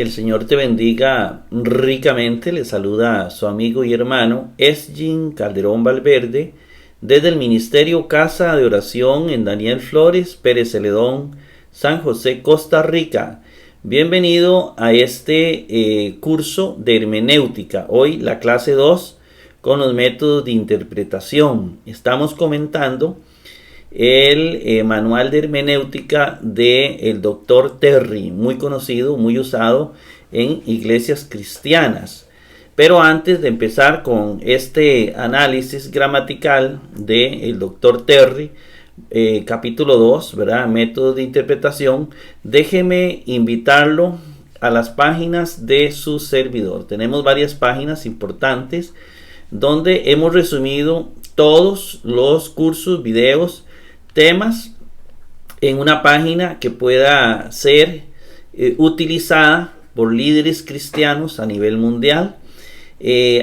Que el Señor te bendiga ricamente. Le saluda su amigo y hermano Esgin Calderón Valverde desde el Ministerio Casa de Oración en Daniel Flores, Pérez Celedón, San José, Costa Rica. Bienvenido a este curso de hermenéutica. Hoy la clase 2 con los métodos de interpretación. Estamos comentando el manual de hermenéutica del Dr. Terry, muy conocido, muy usado en iglesias cristianas. Pero antes de empezar con este análisis gramatical del Dr. Terry, capítulo 2, ¿verdad? Métodos de interpretación, déjeme invitarlo a las páginas de su servidor. Tenemos varias páginas importantes donde hemos resumido todos los cursos, videos, temas en una página que pueda ser utilizada por líderes cristianos a nivel mundial.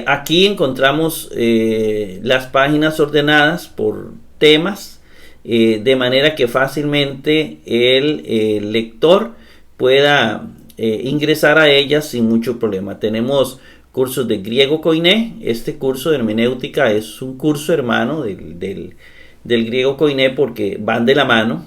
Aquí encontramos las páginas ordenadas por temas, de manera que fácilmente el lector pueda ingresar a ellas sin mucho problema. Tenemos cursos de griego koiné. Este curso de hermenéutica es un curso hermano del griego koiné porque van de la mano.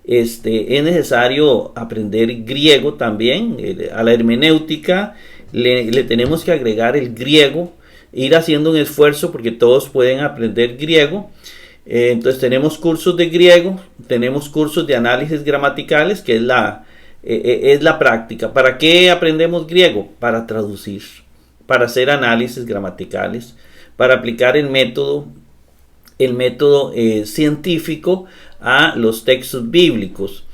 Es necesario aprender griego también. A la hermenéutica le tenemos que agregar el griego, ir haciendo un esfuerzo porque todos pueden aprender griego. Entonces tenemos cursos de griego, tenemos cursos de análisis gramaticales, que es la práctica. ¿Para qué aprendemos griego? Para traducir, para hacer análisis gramaticales, para aplicar el método científico a los textos bíblicos.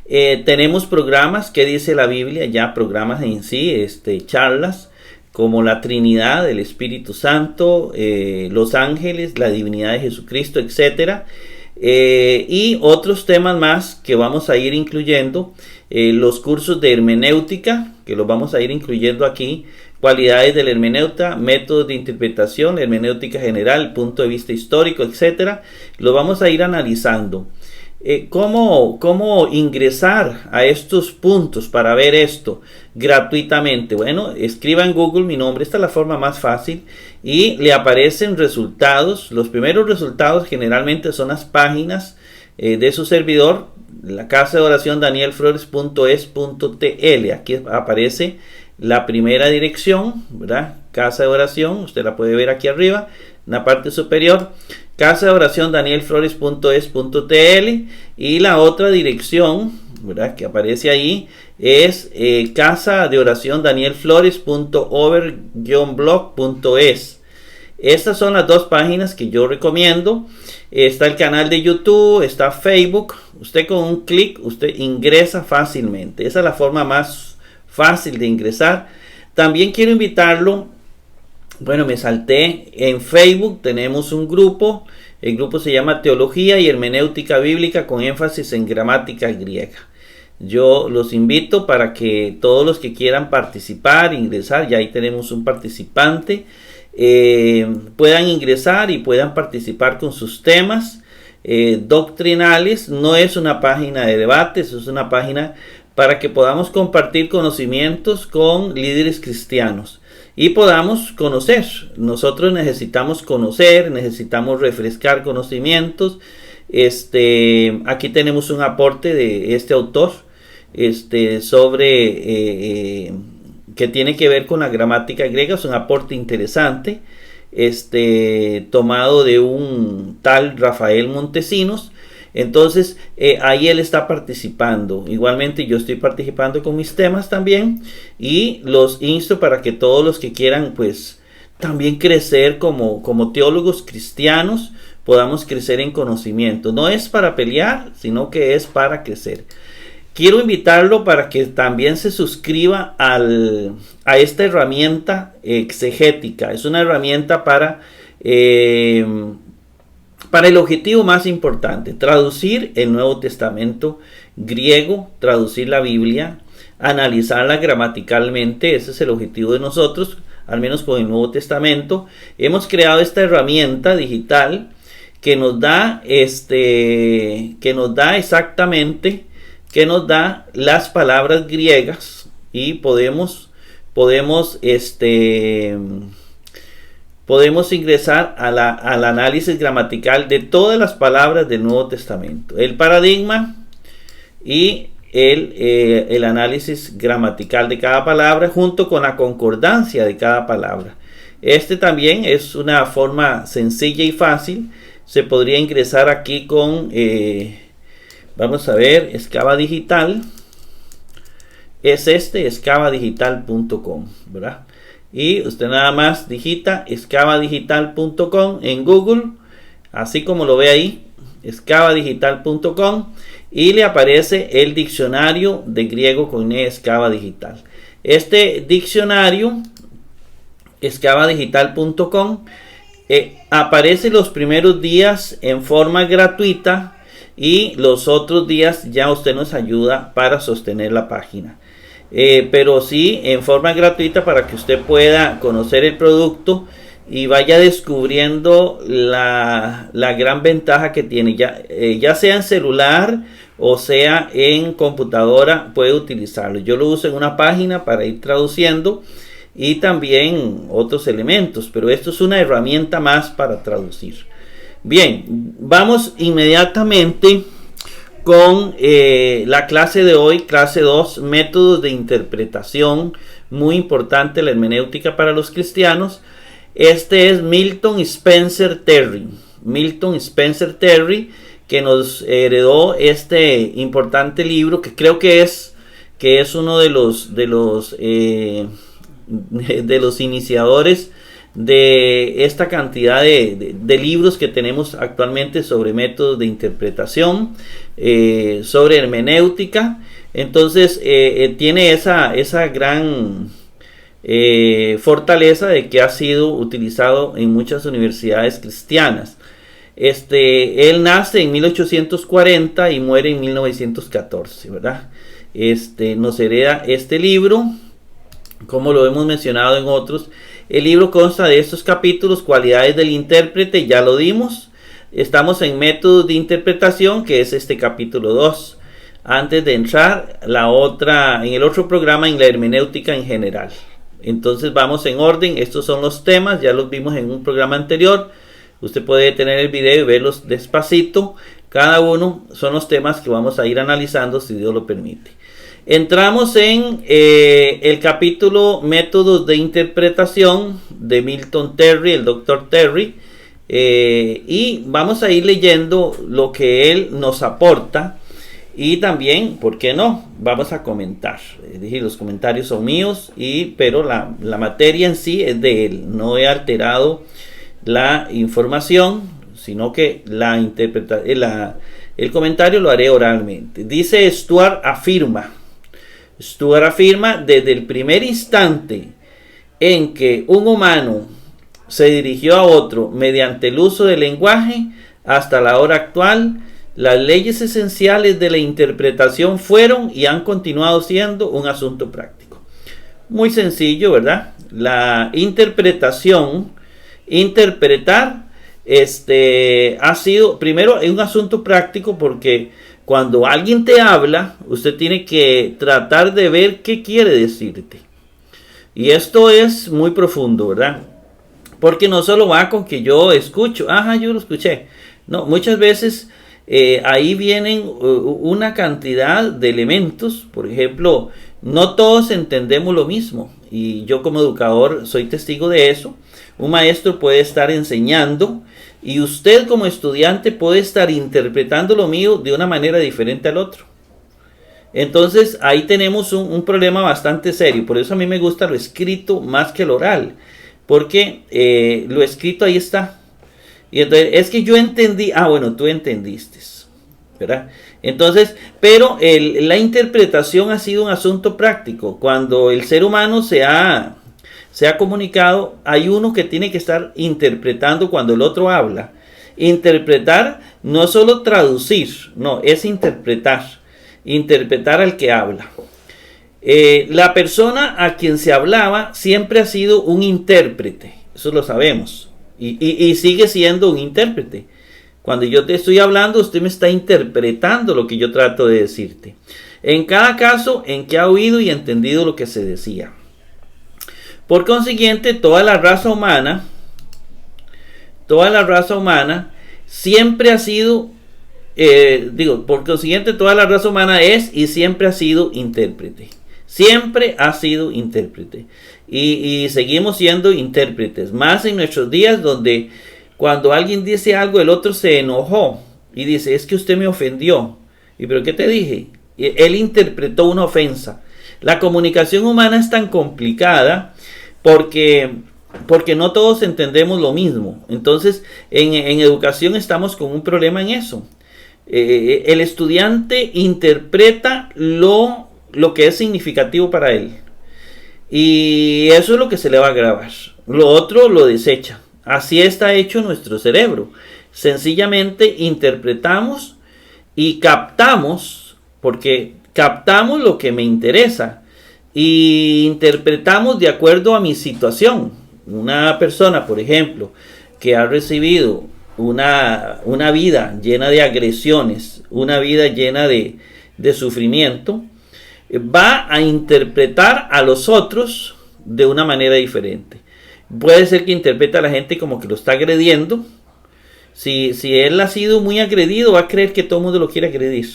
Tenemos programas, ¿qué dice la Biblia? Ya programas en sí, charlas como la Trinidad, el Espíritu Santo, los ángeles, la divinidad de Jesucristo, etc. Y otros temas más que vamos a ir incluyendo, los cursos de hermenéutica, que los vamos a ir incluyendo aquí, cualidades del hermeneuta, métodos de interpretación, hermenéutica general, punto de vista histórico, etc. Lo vamos a ir analizando. ¿Cómo ingresar a estos puntos para ver esto gratuitamente? Bueno, escriba en Google mi nombre, esta es la forma más fácil y le aparecen resultados. Los primeros resultados generalmente son las páginas de su servidor, la casa de oración danielflores.es.tl. Aquí aparece la primera dirección, ¿verdad? Casa de oración, usted la puede ver aquí arriba, en la parte superior. Casa de oración danielflores.es.tl, y la otra dirección, ¿verdad?, que aparece ahí es casa de oración danielflores.over-blog.es. Estas son las dos páginas que yo recomiendo. Está el canal de YouTube, está Facebook. Usted con un clic, usted ingresa fácilmente. Esa es la forma más fácil de ingresar. También quiero invitarlo. Bueno, me salté. En Facebook tenemos un grupo. El grupo se llama Teología y Hermenéutica Bíblica con énfasis en gramática griega. Yo los invito para que todos los que quieran participar, ingresar, ya ahí tenemos un participante, puedan ingresar y puedan participar con sus temas doctrinales. No es una página de debates, es una página para que podamos compartir conocimientos con líderes cristianos y podamos conocer. Nosotros necesitamos conocer, necesitamos refrescar conocimientos. Aquí tenemos un aporte de este autor sobre que tiene que ver con la gramática griega. Es un aporte interesante, tomado de un tal Rafael Montesinos. Entonces ahí él está participando. Igualmente yo estoy participando con mis temas también, y los insto para que todos los que quieran pues también crecer como teólogos cristianos, podamos crecer en conocimiento. No es para pelear, sino que es para crecer. Quiero invitarlo para que también se suscriba a esta herramienta exegética. Es una herramienta para el objetivo más importante: traducir el Nuevo Testamento griego, traducir la Biblia, analizarla gramaticalmente. Ese es el objetivo de nosotros, al menos con el Nuevo Testamento. Hemos creado esta herramienta digital que nos da exactamente, que nos da las palabras griegas y podemos ingresar al análisis gramatical de todas las palabras del Nuevo Testamento. El paradigma y el análisis gramatical de cada palabra junto con la concordancia de cada palabra. Este también es una forma sencilla y fácil. Se podría ingresar aquí con, vamos a ver, Excava Digital. Es excavadigital.com, ¿verdad? Y usted nada más digita excavadigital.com en Google, así como lo ve ahí, excavadigital.com, y le aparece el diccionario de griego con Excava Digital. Este diccionario, excavadigital.com, aparece los primeros días en forma gratuita y los otros días ya usted nos ayuda para sostener la página. Pero sí en forma gratuita para que usted pueda conocer el producto y vaya descubriendo la gran ventaja que tiene, ya sea en celular o sea en computadora, puede utilizarlo. Yo lo uso en una página para ir traduciendo y también otros elementos, pero esto es una herramienta más para traducir. Bien, vamos inmediatamente con la clase de hoy, clase 2, métodos de interpretación, muy importante la hermenéutica para los cristianos. Este es Milton Spencer Terry. Milton Spencer Terry, que nos heredó este importante libro, que creo que es uno de los iniciadores de esta cantidad de libros que tenemos actualmente sobre métodos de interpretación, sobre hermenéutica. Entonces tiene esa gran fortaleza de que ha sido utilizado en muchas universidades cristianas. Él nace en 1840 y muere en 1914, ¿verdad? Nos hereda este libro, como lo hemos mencionado en otros. El libro consta de estos capítulos: cualidades del intérprete, ya lo dimos. Estamos en métodos de interpretación, que es este capítulo 2. Antes de entrar en el otro programa, en la hermenéutica en general. Entonces vamos en orden. Estos son los temas, ya los vimos en un programa anterior. Usted puede detener el video y verlos despacito. Cada uno son los temas que vamos a ir analizando, si Dios lo permite. Entramos en el capítulo métodos de interpretación de Milton Terry, el Dr. Terry, y vamos a ir leyendo lo que él nos aporta y también, ¿por qué no? Vamos a comentar. Dije, los comentarios son míos, pero la materia en sí es de él. No he alterado la información, sino que el comentario lo haré oralmente. Dice Stuart afirma, desde el primer instante en que un humano se dirigió a otro mediante el uso del lenguaje hasta la hora actual, las leyes esenciales de la interpretación fueron y han continuado siendo un asunto práctico. Muy sencillo, ¿verdad? La interpretar, ha sido primero un asunto práctico, porque cuando alguien te habla, usted tiene que tratar de ver qué quiere decirte. Y esto es muy profundo, ¿verdad? Porque no solo va con que yo escucho, yo lo escuché. No, muchas veces ahí vienen una cantidad de elementos. Por ejemplo, no todos entendemos lo mismo. Y yo como educador soy testigo de eso. Un maestro puede estar enseñando y usted como estudiante puede estar interpretando lo mío de una manera diferente al otro. Entonces ahí tenemos un problema bastante serio. Por eso a mí me gusta lo escrito más que lo oral, porque lo escrito ahí está. Y entonces es que yo entendí, bueno, tú entendiste, ¿verdad? Entonces, pero la interpretación ha sido un asunto práctico. Cuando el ser humano se ha comunicado, hay uno que tiene que estar interpretando cuando el otro habla. Interpretar no solo traducir, no, es interpretar al que habla. La persona a quien se hablaba siempre ha sido un intérprete, eso lo sabemos, y sigue siendo un intérprete. Cuando yo te estoy hablando, usted me está interpretando lo que yo trato de decirte. en cada caso en que ha oído y entendido lo que se decía. Por consiguiente, toda la raza humana siempre ha sido, por consiguiente, toda la raza humana es y siempre ha sido intérprete. Siempre ha sido intérprete. Y seguimos siendo intérpretes. Más en nuestros días, donde cuando alguien dice algo, el otro se enojó y dice, es que usted me ofendió. ¿Y pero qué te dije? Él interpretó una ofensa. La comunicación humana es tan complicada porque no todos entendemos lo mismo. Entonces, en educación estamos con un problema en eso. El estudiante interpreta lo que es significativo para él. Y eso es lo que se le va a grabar. Lo otro lo desecha. Así está hecho nuestro cerebro. Sencillamente interpretamos y captamos, porque captamos lo que me interesa. Y interpretamos de acuerdo a mi situación. Una persona, por ejemplo, que ha recibido una vida llena de agresiones, una vida llena de sufrimiento, va a interpretar a los otros de una manera diferente. Puede ser que interprete a la gente como que lo está agrediendo. Si él ha sido muy agredido, va a creer que todo el mundo lo quiere agredir.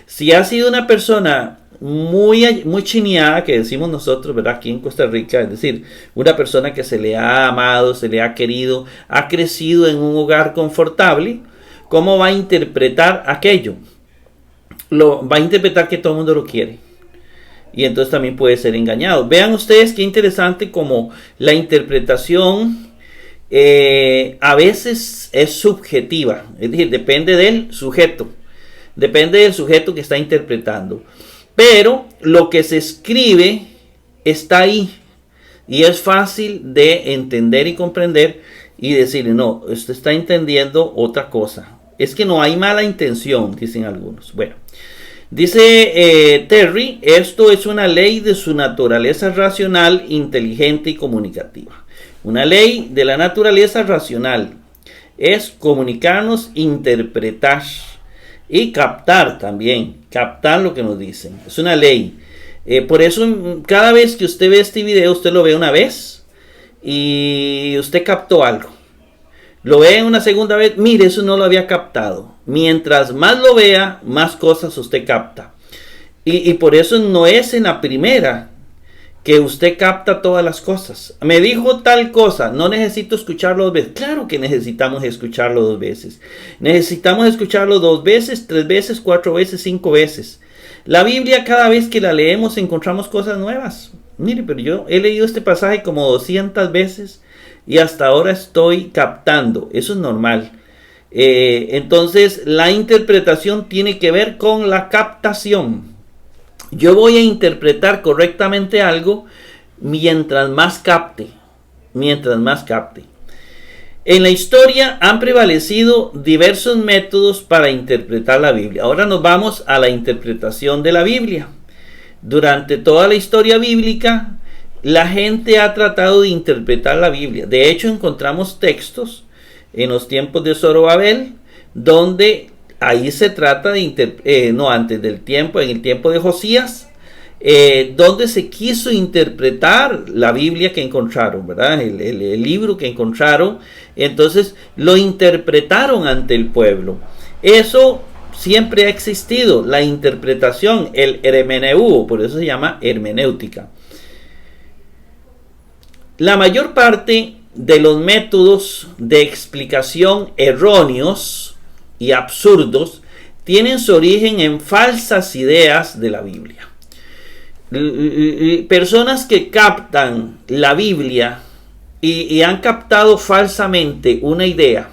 Si ha sido una persona muy chineada, que decimos nosotros, ¿verdad? Aquí en Costa Rica, es decir, una persona que se le ha amado, se le ha querido, ha crecido en un hogar confortable, ¿cómo va a interpretar aquello? Va a interpretar que todo el mundo lo quiere. Y entonces también puede ser engañado. Vean ustedes qué interesante como la interpretación a veces es subjetiva. Es decir, depende del sujeto. Depende del sujeto que está interpretando. Pero lo que se escribe está ahí. Y es fácil de entender y comprender y decirle, no, usted está entendiendo otra cosa. Es que no hay mala intención, dicen algunos. Bueno. Dice Terry, esto es una ley de su naturaleza racional, inteligente y comunicativa. Una ley de la naturaleza racional es comunicarnos, interpretar y captar también, captar lo que nos dicen. Es una ley. Por eso cada vez que usted ve este video, usted lo ve una vez y usted captó algo. Lo ve una segunda vez, mire, eso no lo había captado. Mientras más lo vea, más cosas usted capta. Y por eso no es en la primera que usted capta todas las cosas. Me dijo tal cosa, no necesito escucharlo 2 veces. Claro que necesitamos escucharlo 2 veces. Necesitamos escucharlo 2 veces, 3 veces, 4 veces, 5 veces. La Biblia, cada vez que la leemos, encontramos cosas nuevas. Mire, pero yo he leído este pasaje como 200 veces. Y hasta ahora estoy captando. Eso es normal. Entonces la interpretación tiene que ver con la captación. Yo voy a interpretar correctamente algo mientras más capte. Mientras más capte. En la historia han prevalecido diversos métodos para interpretar la Biblia. Ahora nos vamos a la interpretación de la Biblia. Durante toda la historia bíblica, la gente ha tratado de interpretar la Biblia. De hecho, encontramos textos en los tiempos de Zorobabel, donde ahí se trata de antes del tiempo, en el tiempo de Josías, donde se quiso interpretar la Biblia que encontraron, ¿verdad? El libro que encontraron. Entonces lo interpretaron ante el pueblo. Eso siempre ha existido, la interpretación, el hermeneuo, por eso se llama hermenéutica. La mayor parte de los métodos de explicación erróneos y absurdos tienen su origen en falsas ideas de la Biblia. Personas que captan la Biblia y han captado falsamente una idea,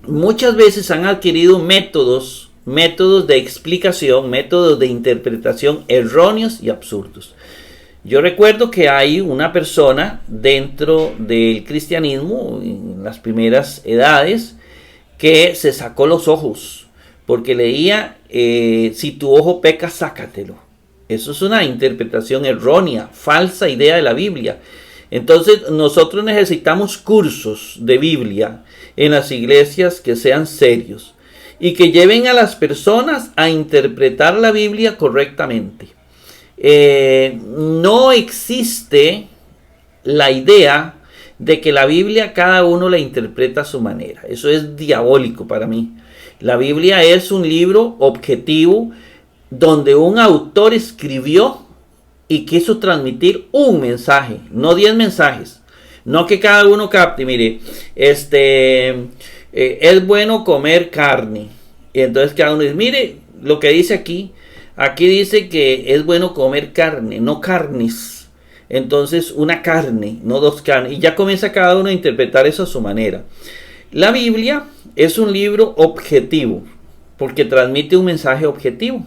muchas veces han adquirido métodos de explicación, métodos de interpretación erróneos y absurdos. Yo recuerdo que hay una persona dentro del cristianismo, en las primeras edades, que se sacó los ojos, porque leía, si tu ojo peca, sácatelo. Eso es una interpretación errónea, falsa idea de la Biblia. Entonces nosotros necesitamos cursos de Biblia en las iglesias que sean serios. y que lleven a las personas a interpretar la Biblia correctamente. No existe la idea de que la Biblia cada uno la interpreta a su manera. Eso es diabólico para mí. La Biblia es un libro objetivo donde un autor escribió y quiso transmitir un mensaje, no 10 mensajes. No que cada uno capte, mire, es bueno comer carne. Y entonces cada uno dice, mire lo que dice aquí. Aquí dice que es bueno comer carne, no carnes. Entonces una carne, no dos carnes. Y ya comienza cada uno a interpretar eso a su manera. La Biblia es un libro objetivo, porque transmite un mensaje objetivo.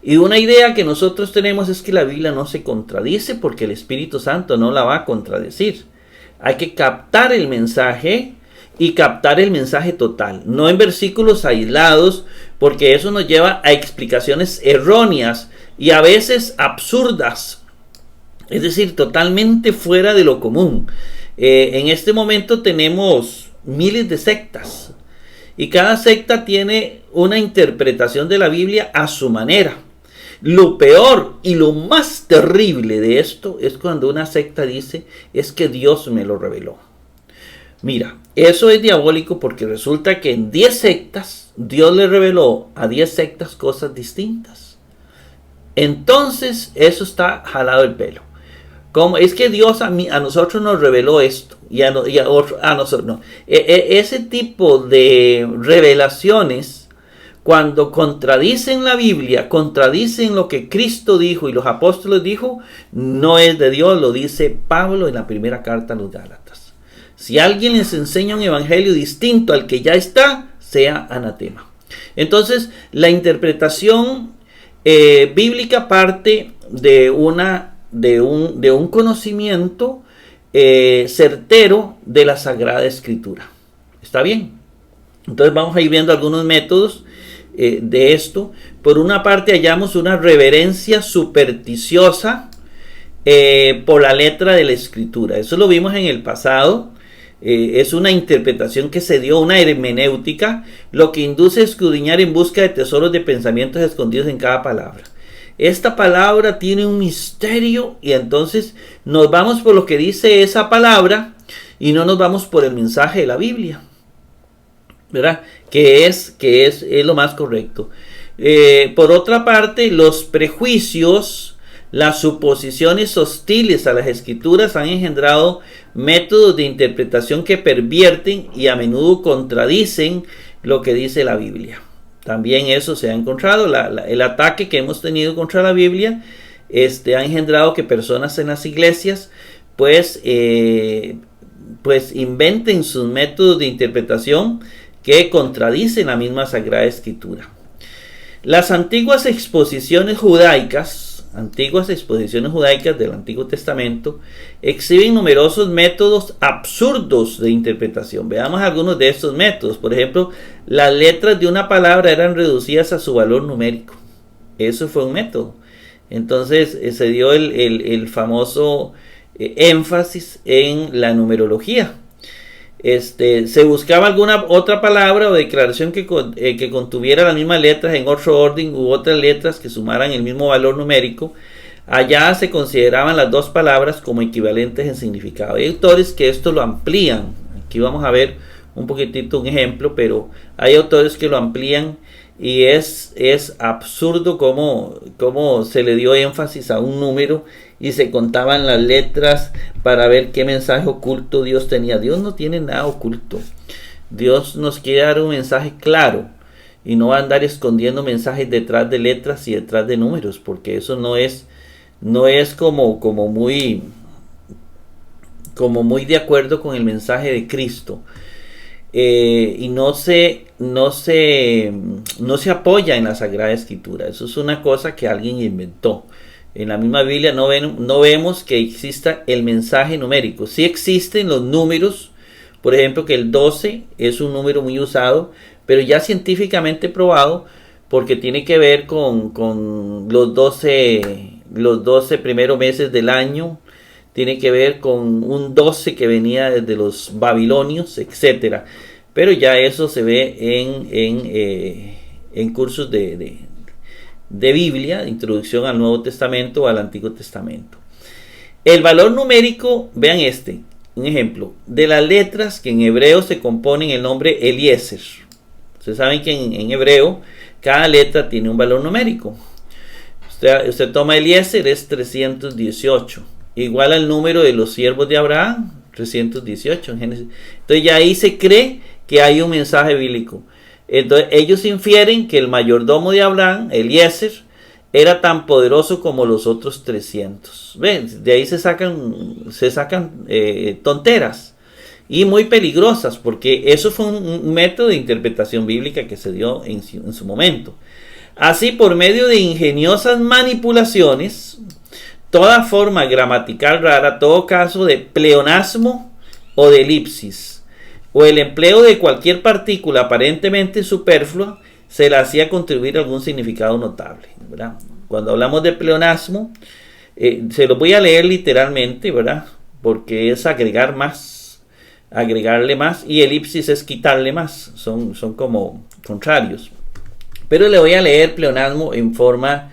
Y una idea que nosotros tenemos es que la Biblia no se contradice, porque el Espíritu Santo no la va a contradecir. Hay que captar el mensaje y captar el mensaje total, no en versículos aislados, porque eso nos lleva a explicaciones erróneas y a veces absurdas, es decir, totalmente fuera de lo común. En este momento tenemos miles de sectas y cada secta tiene una interpretación de la Biblia a su manera. Lo peor y lo más terrible de esto es cuando una secta dice, es que Dios me lo reveló. Mira, eso es diabólico, porque resulta que en 10 sectas Dios le reveló a 10 sectas cosas distintas. Entonces eso está jalado el pelo. Como es que Dios a nosotros nos reveló esto y a nosotros no. Ese tipo de revelaciones, cuando contradicen la Biblia, contradicen lo que Cristo dijo y los apóstoles dijo, no es de Dios. Lo dice Pablo en la primera carta a los Gálatas. Si alguien les enseña un evangelio distinto al que ya está, sea anatema. Entonces, la interpretación bíblica parte de un conocimiento certero de la Sagrada Escritura. ¿Está bien? Entonces vamos a ir viendo algunos métodos de esto. Por una parte, hallamos una reverencia supersticiosa por la letra de la Escritura. Eso lo vimos en el pasado. Es una interpretación que se dio, una hermenéutica, lo que induce a escudriñar en busca de tesoros de pensamientos escondidos en cada palabra. Esta palabra tiene un misterio y entonces nos vamos por lo que dice esa palabra y no nos vamos por el mensaje de la Biblia, ¿verdad? Que es lo más correcto. Por otra parte, los prejuicios, las suposiciones hostiles a las Escrituras han engendrado métodos de interpretación que pervierten y a menudo contradicen lo que dice la Biblia. También eso se ha encontrado. El ataque que hemos tenido contra la Biblia ha engendrado que personas en las iglesias pues inventen sus métodos de interpretación que contradicen la misma Sagrada Escritura. Las antiguas exposiciones judaicas del Antiguo Testamento exhiben numerosos métodos absurdos de interpretación. Veamos algunos de estos métodos. Por ejemplo, las letras de una palabra eran reducidas a su valor numérico. Eso fue un método. Entonces se dio el famoso énfasis en la numerología. Se buscaba alguna otra palabra o declaración que contuviera las mismas letras en otro orden u otras letras que sumaran el mismo valor numérico. Allá se consideraban las dos palabras como equivalentes en significado. Hay autores que esto lo amplían. Aquí vamos a ver un poquitito un ejemplo, pero hay autores que lo amplían y es absurdo cómo se le dio énfasis a un número y se contaban las letras para ver qué mensaje oculto Dios tenía. Dios no tiene nada oculto. Dios nos quiere dar un mensaje claro y no va a andar escondiendo mensajes detrás de letras y detrás de números, porque eso no es como muy de acuerdo con el mensaje de Cristo. Y no se apoya en la Sagrada Escritura. Eso es una cosa que alguien inventó. En la misma Biblia no vemos que exista el mensaje numérico. Sí existen los números, por ejemplo, que el 12 es un número muy usado, pero ya científicamente probado, porque tiene que ver con los 12 primeros meses del año, tiene que ver con un 12 que venía desde los babilonios, etcétera. Pero ya eso se ve en cursos de Biblia, de introducción al Nuevo Testamento o al Antiguo Testamento. El valor numérico, vean un ejemplo, de las letras que en hebreo se componen el nombre Eliezer. Ustedes saben que en hebreo cada letra tiene un valor numérico. Usted toma Eliezer, es 318, igual al número de los siervos de Abraham, 318 en Génesis. Entonces ya ahí se cree que hay un mensaje bíblico. Entonces ellos infieren que el mayordomo de Abraham, Eliezer, era tan poderoso como los otros 300. ¿Ven? De ahí se sacan tonteras y muy peligrosas, porque eso fue un método de interpretación bíblica que se dio en su momento. Así, por medio de ingeniosas manipulaciones, toda forma gramatical rara, todo caso de pleonasmo o de elipsis, o el empleo de cualquier partícula aparentemente superflua, se le hacía contribuir algún significado notable, ¿verdad? Cuando hablamos de pleonasmo, se lo voy a leer literalmente, ¿verdad? Porque es agregar más, agregarle más, y elipsis es quitarle más, son como contrarios. Pero le voy a leer pleonasmo en forma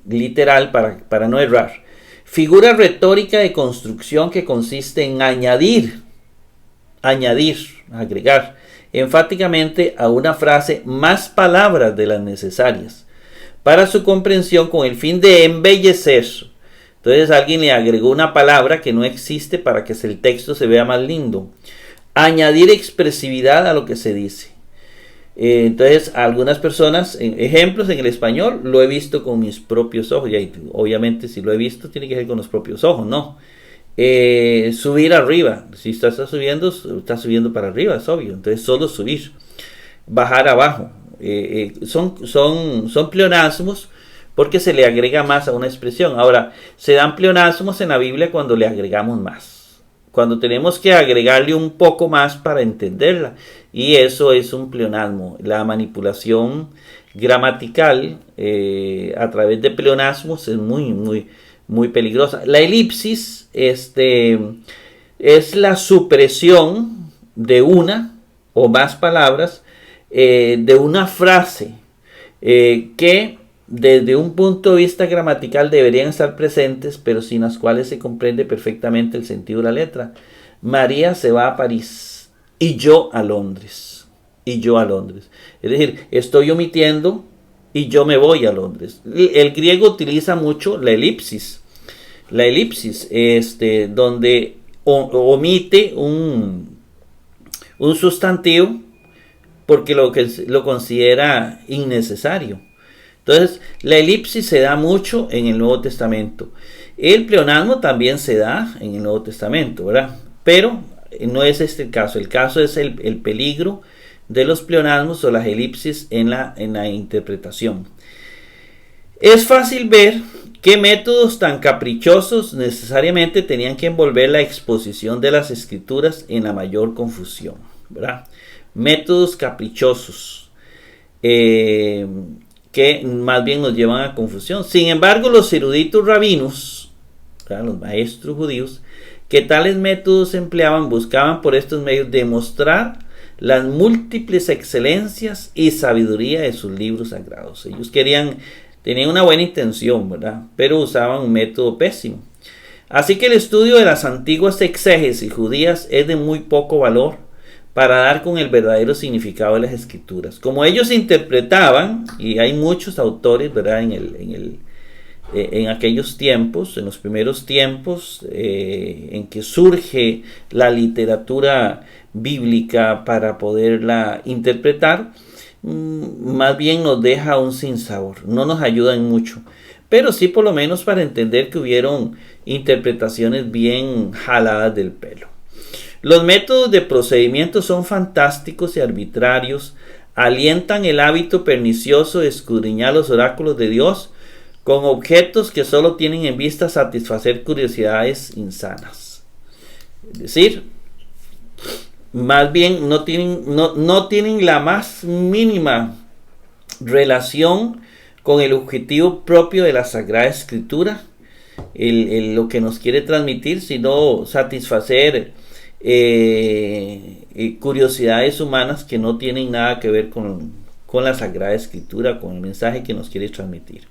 literal para no errar. Figura retórica de construcción que consiste en añadir, agregar enfáticamente a una frase más palabras de las necesarias para su comprensión con el fin de embellecer. Entonces alguien le agregó una palabra que no existe para que el texto se vea más lindo. Añadir expresividad a lo que se dice. Entonces algunas personas, ejemplos en el español, lo he visto con mis propios ojos. Y obviamente si lo he visto tiene que ser con los propios ojos, ¿no? Subir arriba, si está subiendo para arriba, es obvio. Entonces solo subir, bajar abajo, son pleonasmos porque se le agrega más a una expresión. Ahora, se dan pleonasmos en la Biblia cuando le agregamos más, cuando tenemos que agregarle un poco más para entenderla, y eso es un pleonasmo. La manipulación gramatical a través de pleonasmos es muy peligrosa. La elipsis es la supresión de una o más palabras de una frase que desde un punto de vista gramatical deberían estar presentes, pero sin las cuales se comprende perfectamente el sentido de la letra. María se va a París y yo a Londres. Es decir, estoy omitiendo y yo me voy a Londres. El griego utiliza mucho la elipsis, donde omite un sustantivo porque lo considera innecesario. Entonces, la elipsis se da mucho en el Nuevo Testamento. El pleonasmo también se da en el Nuevo Testamento, ¿verdad? Pero no es este el caso. El caso es el peligro de los pleonasmos o las elipsis en la interpretación. Es fácil ver qué métodos tan caprichosos necesariamente tenían que envolver la exposición de las escrituras en la mayor confusión, ¿verdad? Métodos caprichosos que más bien nos llevan a confusión. Sin embargo, los eruditos rabinos, ¿verdad?, los maestros judíos, que tales métodos empleaban, buscaban por estos medios demostrar las múltiples excelencias y sabiduría de sus libros sagrados. Ellos tenían una buena intención, ¿verdad?, pero usaban un método pésimo. Así que el estudio de las antiguas exégesis judías es de muy poco valor para dar con el verdadero significado de las escrituras. Como ellos interpretaban, y hay muchos autores, ¿verdad?, en aquellos tiempos, en los primeros tiempos en que surge la literatura bíblica para poderla interpretar, más bien nos deja un sinsabor, no nos ayudan mucho, pero sí por lo menos para entender que hubieron interpretaciones bien jaladas del pelo. Los métodos de procedimiento son fantásticos y arbitrarios, alientan el hábito pernicioso de escudriñar los oráculos de Dios con objetos que solo tienen en vista satisfacer curiosidades insanas. Es decir, más bien no tienen la más mínima relación con el objetivo propio de la Sagrada Escritura, lo que nos quiere transmitir, sino satisfacer curiosidades humanas que no tienen nada que ver con la Sagrada Escritura, con el mensaje que nos quiere transmitir.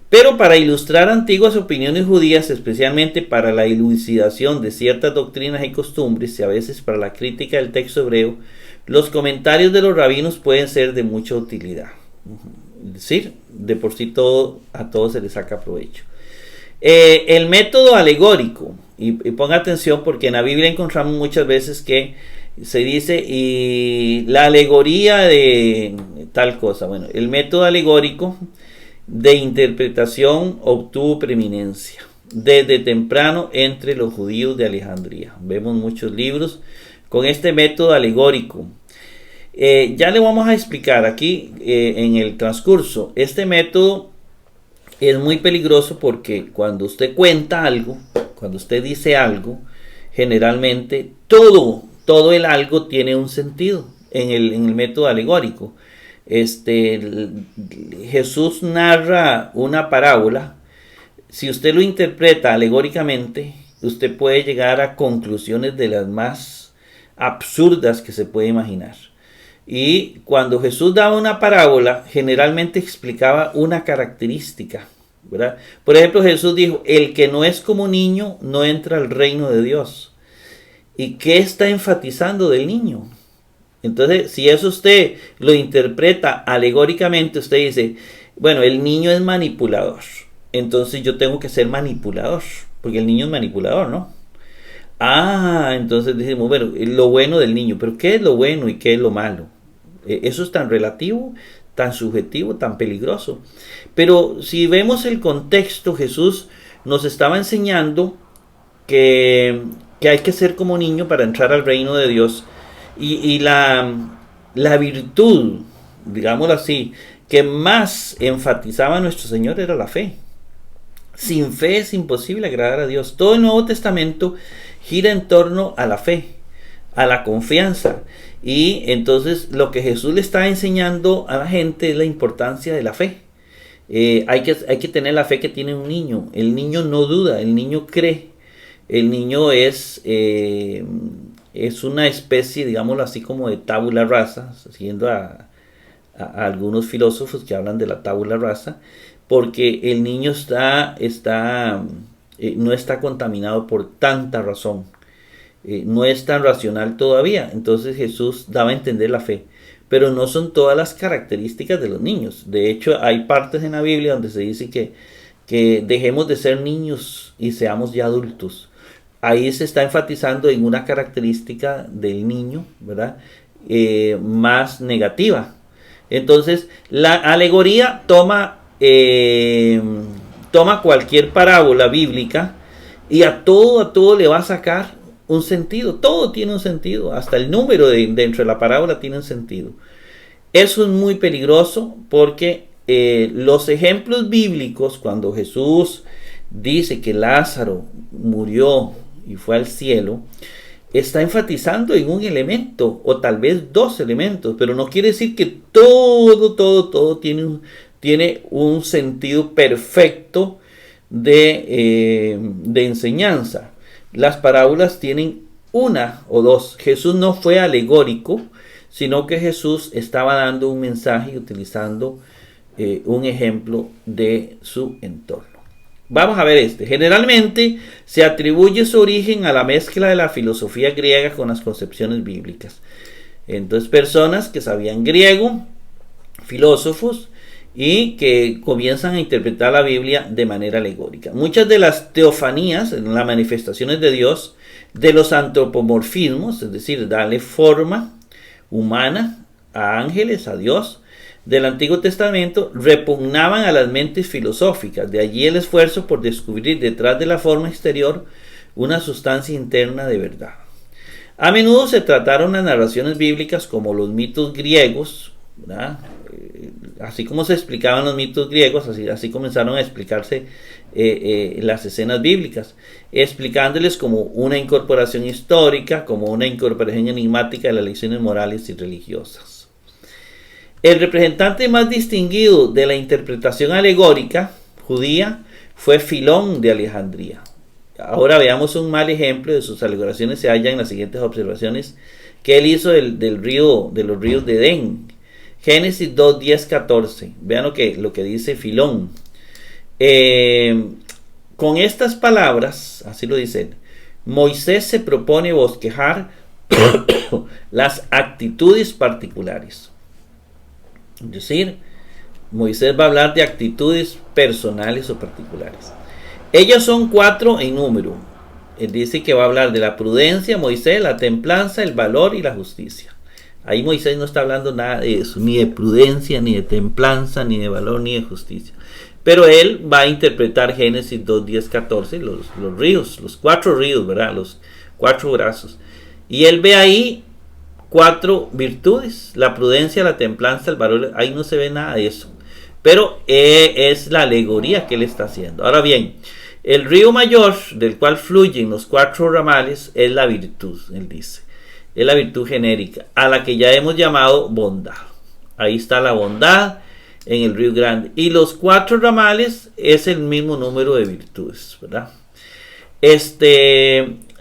Pero para ilustrar antiguas opiniones judías, especialmente para la elucidación de ciertas doctrinas y costumbres, y a veces para la crítica del texto hebreo, los comentarios de los rabinos pueden ser de mucha utilidad. Es decir, de por sí a todo se le saca provecho. El método alegórico, y ponga atención porque en la Biblia encontramos muchas veces que se dice y la alegoría de tal cosa. Bueno, el método alegórico de interpretación obtuvo preeminencia desde temprano entre los judíos de Alejandría. Vemos muchos libros con este método alegórico. Ya le vamos a explicar aquí en el transcurso. Este método es muy peligroso porque cuando usted cuenta algo, cuando usted dice algo, generalmente todo el algo tiene un sentido en el método alegórico. Jesús narra una parábola. Si usted lo interpreta alegóricamente, usted puede llegar a conclusiones de las más absurdas que se puede imaginar. Y cuando Jesús daba una parábola, generalmente explicaba una característica, ¿verdad? Por ejemplo, Jesús dijo: el que no es como niño no entra al reino de Dios. ¿Y qué está enfatizando del niño? Entonces, si eso usted lo interpreta alegóricamente, usted dice: bueno, el niño es manipulador, entonces yo tengo que ser manipulador, porque el niño es manipulador, ¿no? Entonces decimos, bueno, lo bueno del niño, pero ¿qué es lo bueno y qué es lo malo? Eso es tan relativo, tan subjetivo, tan peligroso. Pero si vemos el contexto, Jesús nos estaba enseñando que hay que ser como niño para entrar al reino de Dios. Y la virtud, digámoslo así, que más enfatizaba nuestro Señor era la fe. Sin fe es imposible agradar a Dios. Todo el Nuevo Testamento gira en torno a la fe, a la confianza. Y entonces lo que Jesús le está enseñando a la gente es la importancia de la fe. Hay que tener la fe que tiene un niño. El niño no duda, el niño cree. El niño es una especie, digámoslo así, como de tabula rasa, siguiendo a algunos filósofos que hablan de la tabula rasa, porque el niño no está contaminado por tanta razón, no es tan racional todavía. Entonces Jesús daba a entender la fe, pero no son todas las características de los niños. De hecho, hay partes en la Biblia donde se dice que dejemos de ser niños y seamos ya adultos. Ahí se está enfatizando en una característica del niño, ¿verdad? Más negativa. Entonces, la alegoría toma cualquier parábola bíblica y a todo le va a sacar un sentido. Todo tiene un sentido, hasta el número dentro de la parábola tiene un sentido. Eso es muy peligroso porque los ejemplos bíblicos, cuando Jesús dice que Lázaro murió y fue al cielo, está enfatizando en un elemento o tal vez dos elementos, pero no quiere decir que todo tiene un sentido perfecto de enseñanza. Las parábolas tienen una o dos. Jesús no fue alegórico, sino que Jesús estaba dando un mensaje utilizando un ejemplo de su entorno. Vamos a ver Generalmente se atribuye su origen a la mezcla de la filosofía griega con las concepciones bíblicas. Entonces, personas que sabían griego, filósofos, y que comienzan a interpretar la Biblia de manera alegórica. Muchas de las teofanías, las manifestaciones de Dios, de los antropomorfismos, es decir, darle forma humana a ángeles, a Dios, del Antiguo Testamento, repugnaban a las mentes filosóficas. De allí el esfuerzo por descubrir detrás de la forma exterior una sustancia interna de verdad. A menudo se trataron las narraciones bíblicas como los mitos griegos, ¿verdad? Así como se explicaban los mitos griegos, así comenzaron a explicarse las escenas bíblicas, explicándoles como una incorporación histórica, como una incorporación enigmática de las lecciones morales y religiosas. El representante más distinguido de la interpretación alegórica judía fue Filón de Alejandría. Ahora veamos un mal ejemplo de sus alegoraciones. Se hallan en las siguientes observaciones que él hizo de los ríos de Edén. Génesis 2, 10, 14. Vean lo que dice Filón. Con estas palabras, así lo dice él, Moisés se propone bosquejar las actitudes particulares. Es decir, Moisés va a hablar de actitudes personales o particulares. Ellos son 4 en número. Él dice que va a hablar de la prudencia, Moisés, la templanza, el valor y la justicia. Ahí Moisés no está hablando nada de eso, ni de prudencia, ni de templanza, ni de valor, ni de justicia. Pero él va a interpretar Génesis 2, 10, 14, los ríos, los 4 ríos, ¿verdad? Los 4 brazos. Y él ve ahí 4 virtudes, la prudencia, la templanza, el valor. Ahí no se ve nada de eso. Pero es la alegoría que él está haciendo. Ahora bien, el río mayor del cual fluyen los 4 ramales es la virtud, él dice. Es la virtud genérica, a la que ya hemos llamado bondad. Ahí está la bondad en el río grande. Y los 4 ramales es el mismo número de virtudes, ¿verdad?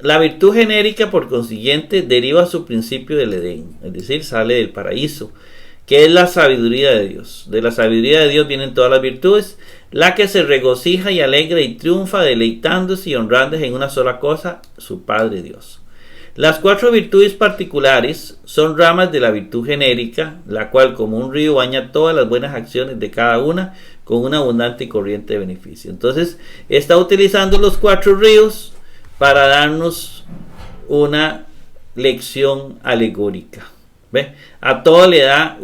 La virtud genérica, por consiguiente, deriva su principio del Edén, es decir, sale del paraíso, que es la sabiduría de Dios. De la sabiduría de Dios vienen todas las virtudes, la que se regocija y alegra y triunfa, deleitándose y honrándose en una sola cosa, su Padre Dios. Las 4 virtudes particulares son ramas de la virtud genérica, la cual como un río baña todas las buenas acciones de cada una con una abundante y corriente de beneficio. Entonces está utilizando los 4 ríos para darnos una lección alegórica. ¿Ve? A todo le da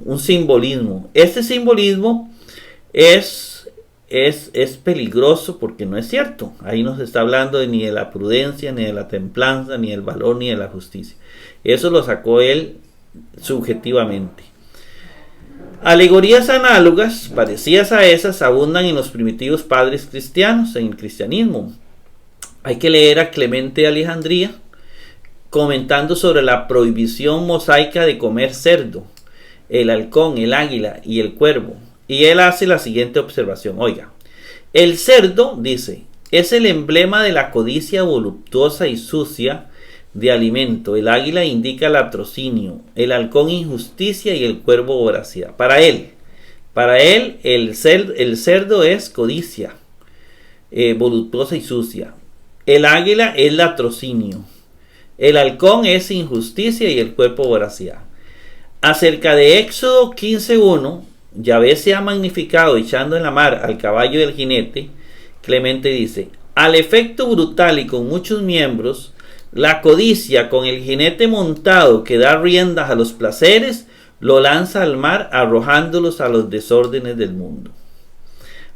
un simbolismo. Este simbolismo es peligroso porque no es cierto. Ahí no se está hablando ni de la prudencia, ni de la templanza, ni del valor, ni de la justicia. Eso lo sacó él subjetivamente. Alegorías análogas, parecidas a esas, abundan en los primitivos padres cristianos, en el cristianismo. Hay que leer a Clemente de Alejandría comentando sobre la prohibición mosaica de comer cerdo, el halcón, el águila y el cuervo. Y él hace la siguiente observación. Oiga, el cerdo, dice, es el emblema de la codicia voluptuosa y sucia de alimento. El águila indica latrocinio, el halcón injusticia y el cuervo voracidad. Para él el cerdo es codicia voluptuosa y sucia. El águila es latrocinio. El halcón es injusticia y el cuerpo voracidad. Acerca de Éxodo 15:1, Yahvé se ha magnificado echando en la mar al caballo del jinete. Clemente dice: al efecto brutal y con muchos miembros, la codicia con el jinete montado que da riendas a los placeres, lo lanza al mar arrojándolos a los desórdenes del mundo.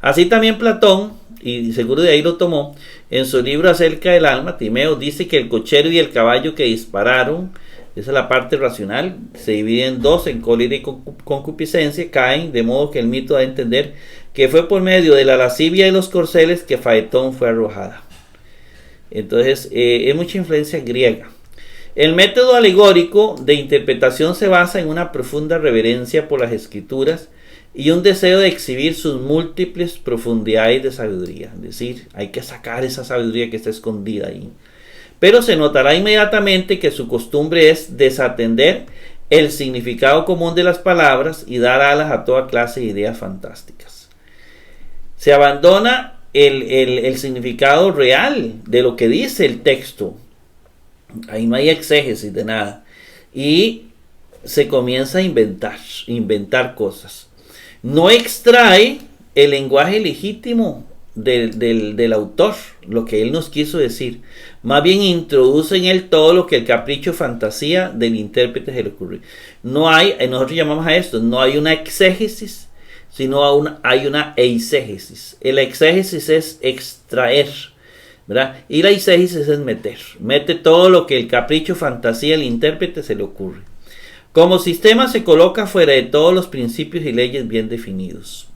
Así también Platón, y seguro de ahí lo tomó, en su libro acerca del alma, Timeo, dice que el cochero y el caballo que dispararon, esa es la parte racional, se dividen en 2, en cólera y concupiscencia, caen, de modo que el mito da a entender que fue por medio de la lascivia y los corceles que Faetón fue arrojada. Entonces, es mucha influencia griega. El método alegórico de interpretación se basa en una profunda reverencia por las escrituras y un deseo de exhibir sus múltiples profundidades de sabiduría. Es decir, hay que sacar esa sabiduría que está escondida ahí. Pero se notará inmediatamente que su costumbre es desatender el significado común de las palabras y dar alas a toda clase de ideas fantásticas. Se abandona el significado real de lo que dice el texto. Ahí no hay exégesis de nada. Y se comienza a inventar cosas. No extrae el lenguaje legítimo del autor, lo que él nos quiso decir. Más bien introduce en él todo lo que el capricho fantasía del intérprete se le ocurre. No hay, nosotros llamamos a esto, no hay una exégesis, sino hay una eisegesis. La exégesis es extraer, ¿verdad? Y la eisegesis es mete todo lo que el capricho fantasía del intérprete se le ocurre. Como sistema se coloca fuera de todos los principios y leyes bien definidos.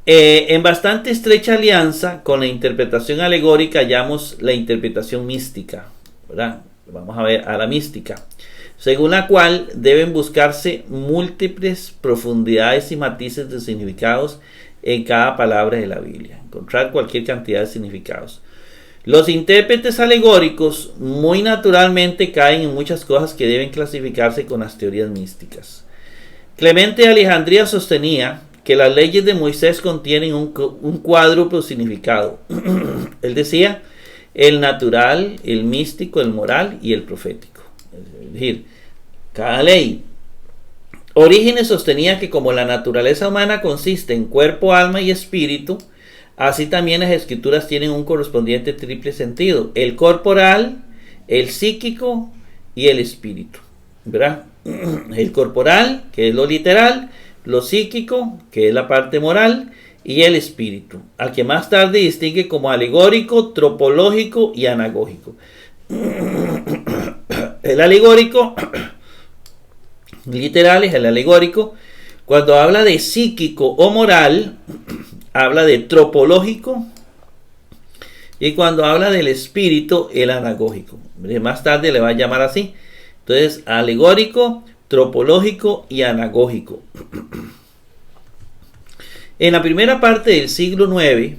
En bastante estrecha alianza con la interpretación alegórica hallamos la interpretación mística, ¿verdad? Vamos a ver a la mística, según la cual deben buscarse múltiples profundidades y matices de significados en cada palabra de la Biblia, encontrar cualquier cantidad de significados. Los intérpretes alegóricos muy naturalmente caen en muchas cosas que deben clasificarse con las teorías místicas. Clemente de Alejandría sostenía que las leyes de Moisés contienen un cuádruple significado. Él decía el natural, el místico, el moral y el profético. Es decir, cada ley. Orígenes sostenía que como la naturaleza humana consiste en cuerpo, alma y espíritu, así también las escrituras tienen un correspondiente triple sentido: el corporal, el psíquico y el espíritu, ¿verdad? El corporal, que es lo literal, lo psíquico, que es la parte moral, y el espíritu, al que más tarde distingue como alegórico, tropológico y anagógico. El alegórico literal es el alegórico. Cuando habla de psíquico o moral, habla de tropológico, y cuando habla del espíritu, el anagógico. Más tarde le va a llamar así. Entonces, alegórico, tropológico y anagógico. En la primera parte del siglo IX,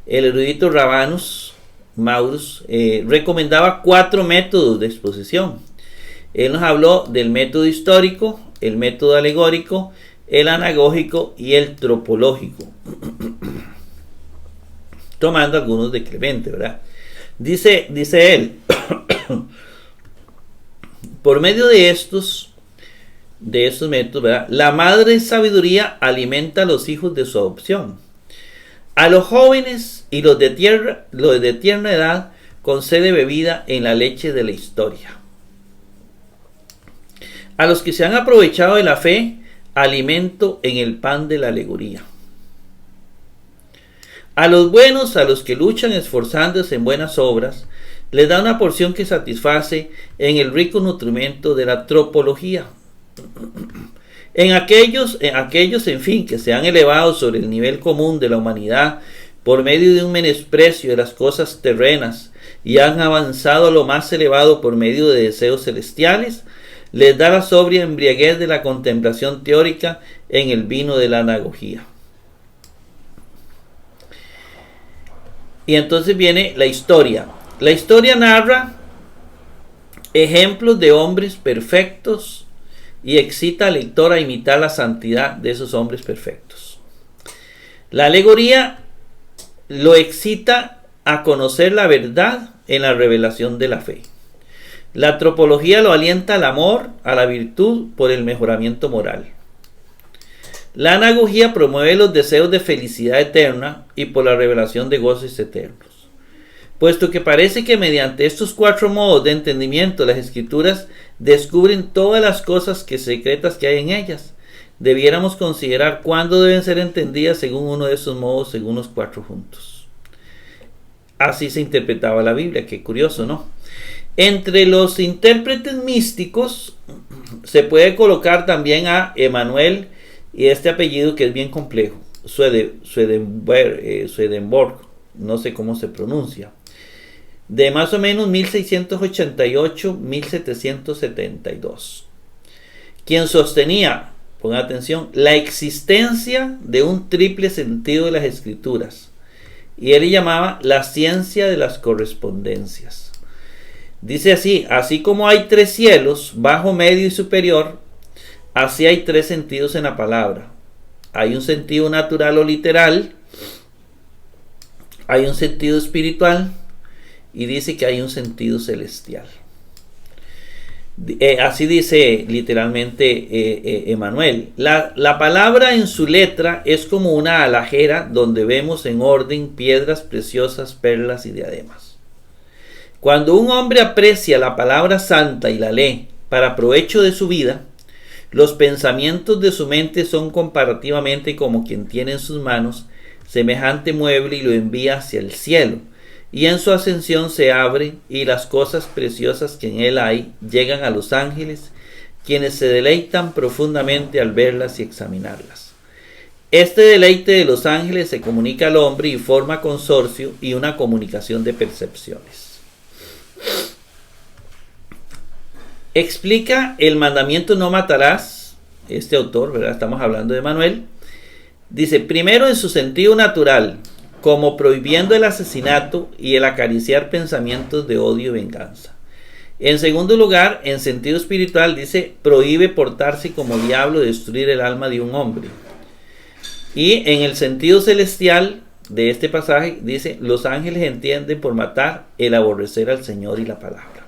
el erudito Rabanus Maurus recomendaba 4 métodos de exposición. Él nos habló del método histórico, el método alegórico, el anagógico y el tropológico, tomando algunos de Clemente, ¿verdad? Dice él, por medio de estos métodos, ¿verdad?, la madre sabiduría alimenta a los hijos de su adopción. A los jóvenes y los de tierna edad concede bebida en la leche de la historia. A los que se han aprovechado de la fe, alimento en el pan de la alegoría. A los buenos, a los que luchan esforzándose en buenas obras, les da una porción que satisface en el rico nutrimento de la tropología. En aquellos, en fin, que se han elevado sobre el nivel común de la humanidad por medio de un menosprecio de las cosas terrenas y han avanzado a lo más elevado por medio de deseos celestiales, les da la sobria embriaguez de la contemplación teórica en el vino de la anagogía. Y entonces viene la historia. La historia narra ejemplos de hombres perfectos y excita al lector a imitar la santidad de esos hombres perfectos. La alegoría lo excita a conocer la verdad en la revelación de la fe. La tropología lo alienta al amor, a la virtud por el mejoramiento moral. La anagogía promueve los deseos de felicidad eterna y por la revelación de gozos eternos. Puesto que parece que mediante estos 4 modos de entendimiento las escrituras descubren todas las cosas secretas que hay en ellas, debiéramos considerar cuándo deben ser entendidas según uno de esos modos, según los 4 juntos. Así se interpretaba la Biblia, qué curioso, ¿no? Entre los intérpretes místicos se puede colocar también a Emanuel y este apellido que es bien complejo, Swedenborg, no sé cómo se pronuncia, de más o menos 1688-1772, quien sostenía, pongan atención, la existencia de un triple sentido de las escrituras, y él llamaba la ciencia de las correspondencias. Dice así como hay 3 cielos, bajo, medio y superior, así hay 3 sentidos en la palabra. Hay un sentido natural o literal, hay un sentido espiritual y dice que hay un sentido celestial. Así dice literalmente Emanuel. La palabra en su letra es como una alhajera donde vemos en orden piedras preciosas, perlas y diademas. Cuando un hombre aprecia la palabra santa y la lee para provecho de su vida, los pensamientos de su mente son comparativamente como quien tiene en sus manos semejante mueble y lo envía hacia el cielo, y en su ascensión se abre y las cosas preciosas que en él hay llegan a los ángeles, quienes se deleitan profundamente al verlas y examinarlas. Este deleite de los ángeles se comunica al hombre y forma consorcio y una comunicación de percepciones. Explica el mandamiento no matarás, este autor, ¿verdad? Estamos hablando de Manuel, Dice, primero en su sentido natural, como prohibiendo el asesinato y el acariciar pensamientos de odio y venganza. En segundo lugar, en sentido espiritual, dice, prohíbe portarse como diablo, destruir el alma de un hombre. Y en el sentido celestial de este pasaje, dice, los ángeles entienden por matar el aborrecer al Señor y la palabra.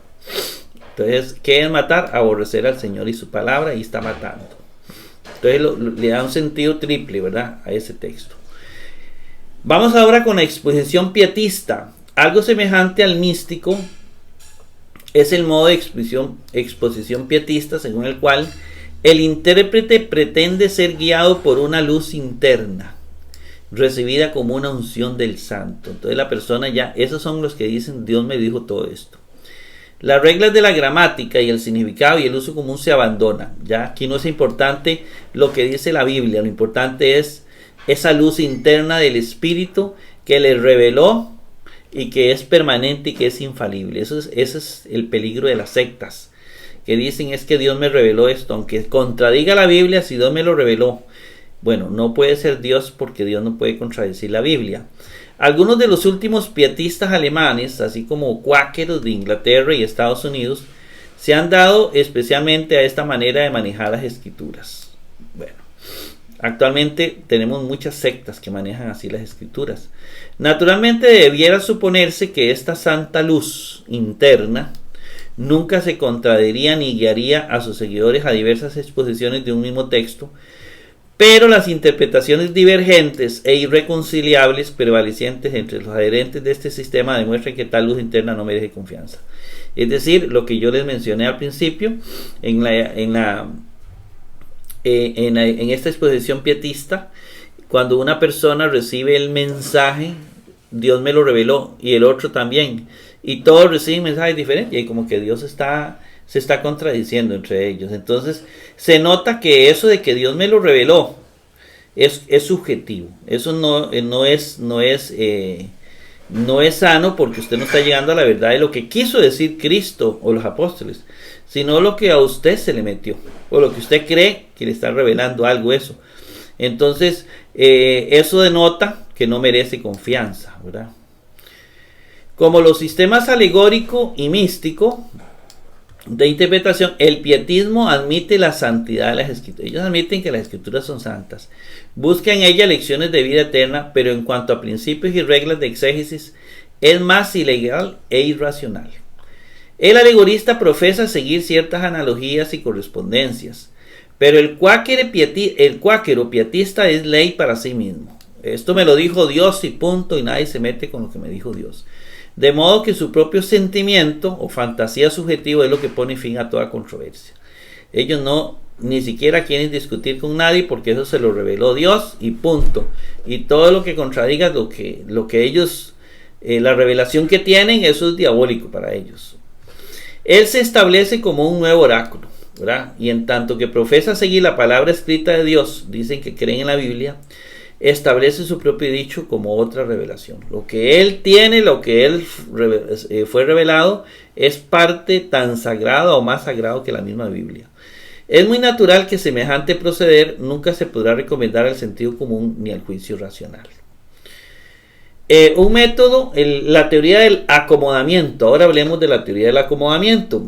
Entonces, ¿qué es matar? Aborrecer al Señor y su palabra, y está matando. Entonces le da un sentido triple, ¿verdad?, a ese texto. Vamos ahora con la exposición pietista. Algo semejante al místico es el modo de exposición pietista, según el cual el intérprete pretende ser guiado por una luz interna, recibida como una unción del santo. Entonces la persona ya, esos son los que dicen, Dios me dijo todo esto. Las reglas de la gramática y el significado y el uso común se abandonan. Ya aquí no es importante lo que dice la Biblia, lo importante es esa luz interna del Espíritu que le reveló y que es permanente y que es infalible. Ese es el peligro de las sectas, que dicen es que Dios me reveló esto, aunque contradiga la Biblia, si Dios me lo reveló. Bueno, no puede ser Dios porque Dios no puede contradecir la Biblia. Algunos de los últimos pietistas alemanes, así como cuáqueros de Inglaterra y Estados Unidos, se han dado especialmente a esta manera de manejar las escrituras. Bueno, actualmente tenemos muchas sectas que manejan así las escrituras. Naturalmente debiera suponerse que esta santa luz interna nunca se contradiría ni guiaría a sus seguidores a diversas exposiciones de un mismo texto, pero las interpretaciones divergentes e irreconciliables prevalecientes entre los adherentes de este sistema demuestran que tal luz interna no merece confianza. Es decir, lo que yo les mencioné al principio, en esta exposición pietista, cuando una persona recibe el mensaje, Dios me lo reveló, y el otro también, y todos reciben mensajes diferentes, y como que Dios se está contradiciendo entre ellos. Entonces se nota que eso de que Dios me lo reveló es subjetivo. Eso no es sano, porque usted no está llegando a la verdad de lo que quiso decir Cristo o los apóstoles, sino lo que a usted se le metió, o lo que usted cree que le está revelando algo, eso. Entonces eso denota que no merece confianza, ¿verdad? Como los sistemas alegórico y místico de interpretación, el pietismo admite la santidad de las escrituras. Ellos admiten que las escrituras son santas, buscan en ellas lecciones de vida eterna, pero en cuanto a principios y reglas de exégesis es más ilegal e irracional. El alegorista profesa seguir ciertas analogías y correspondencias, pero el cuáquero pietista es ley para sí mismo. Esto me lo dijo Dios y punto, y nadie se mete con lo que me dijo Dios. De modo que su propio sentimiento o fantasía subjetiva es lo que pone fin a toda controversia. Ellos ni siquiera quieren discutir con nadie, porque eso se lo reveló Dios y punto. Y todo lo que contradiga lo que ellos, la revelación que tienen, eso es diabólico para ellos. Él se establece como un nuevo oráculo, ¿verdad? Y en tanto que profesa seguir la palabra escrita de Dios, dicen que creen en la Biblia, establece su propio dicho como otra revelación. Lo que él tiene, lo que él fue revelado, es parte tan sagrada o más sagrado que la misma Biblia. Es muy natural que semejante proceder nunca se podrá recomendar al sentido común ni al juicio racional. Un método, la teoría del acomodamiento. Ahora hablemos de la teoría del acomodamiento.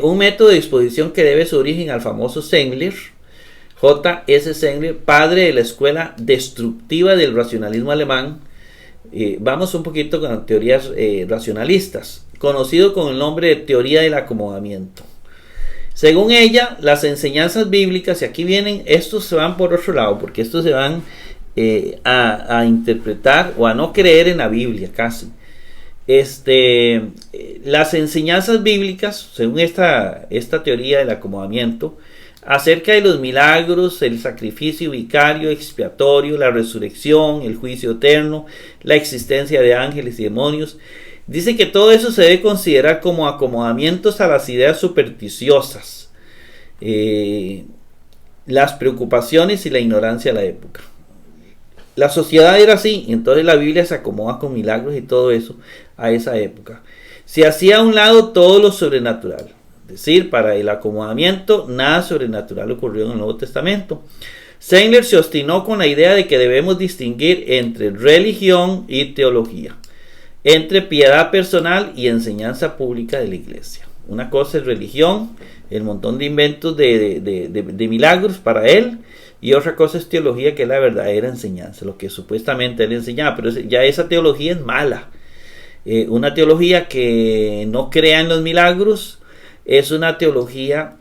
Un método de exposición que debe su origen al famoso Zwingli, J.S. Zwingli, padre de la escuela destructiva del racionalismo alemán. Vamos un poquito con las teorías racionalistas, conocido con el nombre de teoría del acomodamiento. Según ella, las enseñanzas bíblicas, y aquí vienen, estos se van por otro lado, porque estos se van a interpretar o a no creer en la Biblia casi. Las enseñanzas bíblicas, según esta teoría del acomodamiento, acerca de los milagros, el sacrificio vicario, expiatorio, la resurrección, el juicio eterno, la existencia de ángeles y demonios, dice que todo eso se debe considerar como acomodamientos a las ideas supersticiosas, las preocupaciones y la ignorancia de la época. La sociedad era así, entonces la Biblia se acomoda con milagros y todo eso a esa época. Se hacía a un lado todo lo sobrenatural. Es decir, para el acomodamiento, nada sobrenatural ocurrió en el Nuevo Testamento. Zenger se obstinó con la idea de que debemos distinguir entre religión y teología, entre piedad personal y enseñanza pública de la iglesia. Una cosa es religión, el montón de inventos de milagros para él, y otra cosa es teología, que es la verdadera enseñanza, lo que supuestamente él enseñaba, pero ya esa teología es mala. Una teología que no crea en los milagros es una teología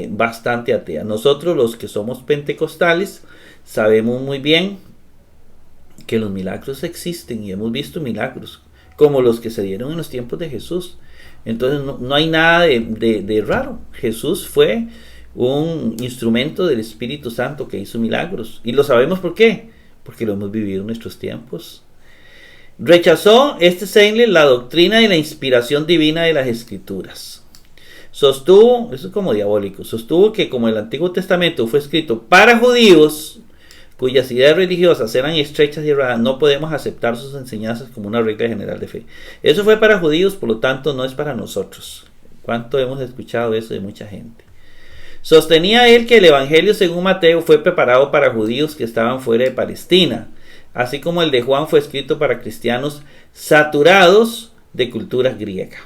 bastante atea. Nosotros, los que somos pentecostales, sabemos muy bien que los milagros existen y hemos visto milagros como los que se dieron en los tiempos de Jesús. Entonces no hay nada de raro. Jesús fue un instrumento del Espíritu Santo que hizo milagros, y lo sabemos por qué, porque lo hemos vivido en nuestros tiempos. Rechazó Zenger la doctrina de la inspiración divina de las Escrituras. Sostuvo, eso es como diabólico, sostuvo que como el Antiguo Testamento fue escrito para judíos cuyas ideas religiosas eran estrechas y erradas, no podemos aceptar sus enseñanzas como una regla general de fe. Eso fue para judíos, por lo tanto no es para nosotros. ¿Cuánto hemos escuchado eso de mucha gente? Sostenía él que el Evangelio según Mateo fue preparado para judíos que estaban fuera de Palestina, así como el de Juan fue escrito para cristianos saturados de cultura griega.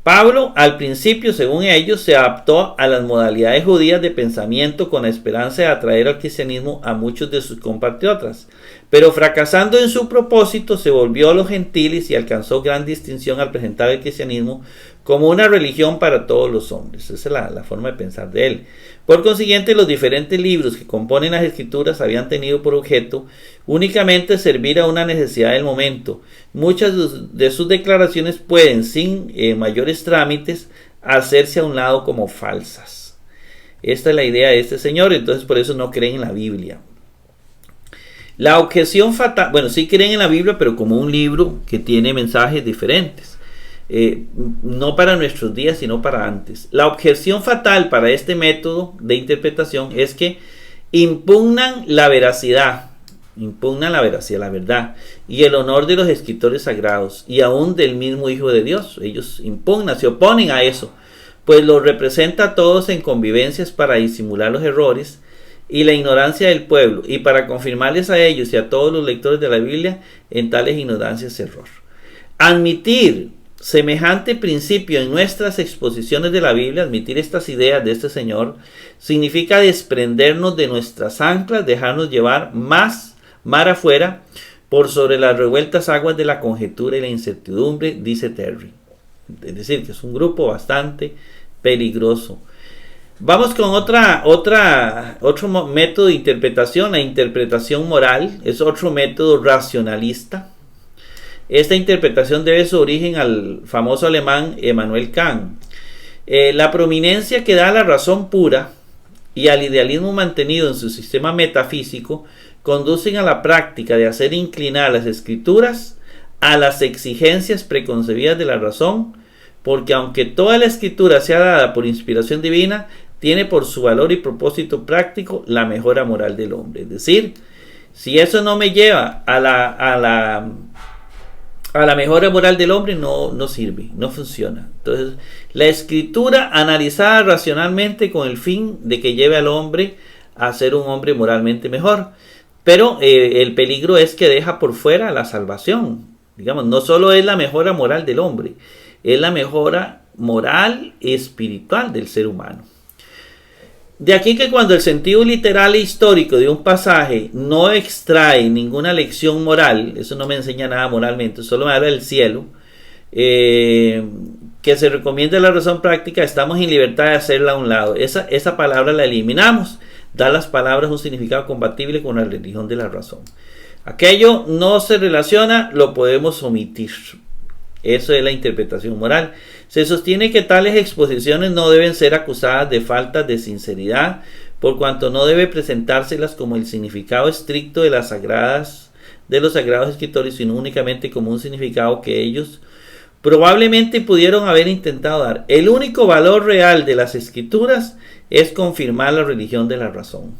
Pablo, al principio, según ellos, se adaptó a las modalidades judías de pensamiento con la esperanza de atraer al cristianismo a muchos de sus compatriotas, pero fracasando en su propósito, se volvió a los gentiles y alcanzó gran distinción al presentar el cristianismo como una religión para todos los hombres. Esa es la forma de pensar de él. Por consiguiente, los diferentes libros que componen las Escrituras habían tenido por objeto únicamente servir a una necesidad del momento. Muchas de sus declaraciones pueden, sin mayores trámites, hacerse a un lado como falsas. Esta es la idea de este señor, entonces por eso no creen en la Biblia. La objeción fatal, bueno, sí creen en la Biblia, pero como un libro que tiene mensajes diferentes. No para nuestros días, sino para antes. La objeción fatal para este método de interpretación es que impugnan la veracidad, la verdad y el honor de los escritores sagrados y aún del mismo Hijo de Dios. Ellos impugnan, se oponen a eso, pues los representa a todos en convivencias para disimular los errores y la ignorancia del pueblo, y para confirmarles a ellos y a todos los lectores de la Biblia en tales ignorancias error. Admitir semejante principio en nuestras exposiciones de la Biblia, admitir estas ideas de este señor, significa desprendernos de nuestras anclas, dejarnos llevar más mar afuera por sobre las revueltas aguas de la conjetura y la incertidumbre, dice Terry. Es decir, que es un grupo bastante peligroso. Vamos con otro método de interpretación. La interpretación moral es otro método racionalista. Esta interpretación debe su origen al famoso alemán Immanuel Kant. La prominencia que da a la razón pura y al idealismo mantenido en su sistema metafísico conducen a la práctica de hacer inclinar las escrituras a las exigencias preconcebidas de la razón, porque aunque toda la escritura sea dada por inspiración divina, tiene por su valor y propósito práctico la mejora moral del hombre. Es decir, si eso no me lleva a la mejora moral del hombre, no sirve, no funciona. Entonces, la escritura analizada racionalmente con el fin de que lleve al hombre a ser un hombre moralmente mejor. Pero el peligro es que deja por fuera la salvación. Digamos, no solo es la mejora moral del hombre, es la mejora moral y espiritual del ser humano. De aquí que cuando el sentido literal e histórico de un pasaje no extrae ninguna lección moral, eso no me enseña nada moralmente, solo me habla del cielo, que se recomienda la razón práctica, estamos en libertad de hacerla a un lado. Esa palabra la eliminamos, da a las palabras un significado compatible con la religión de la razón. Aquello no se relaciona, lo podemos omitir. Eso es la interpretación moral. Se sostiene que tales exposiciones no deben ser acusadas de falta de sinceridad, por cuanto no debe presentárselas como el significado estricto de los sagrados escritores, sino únicamente como un significado que ellos probablemente pudieron haber intentado dar. El único valor real de las escrituras es confirmar la religión de la razón.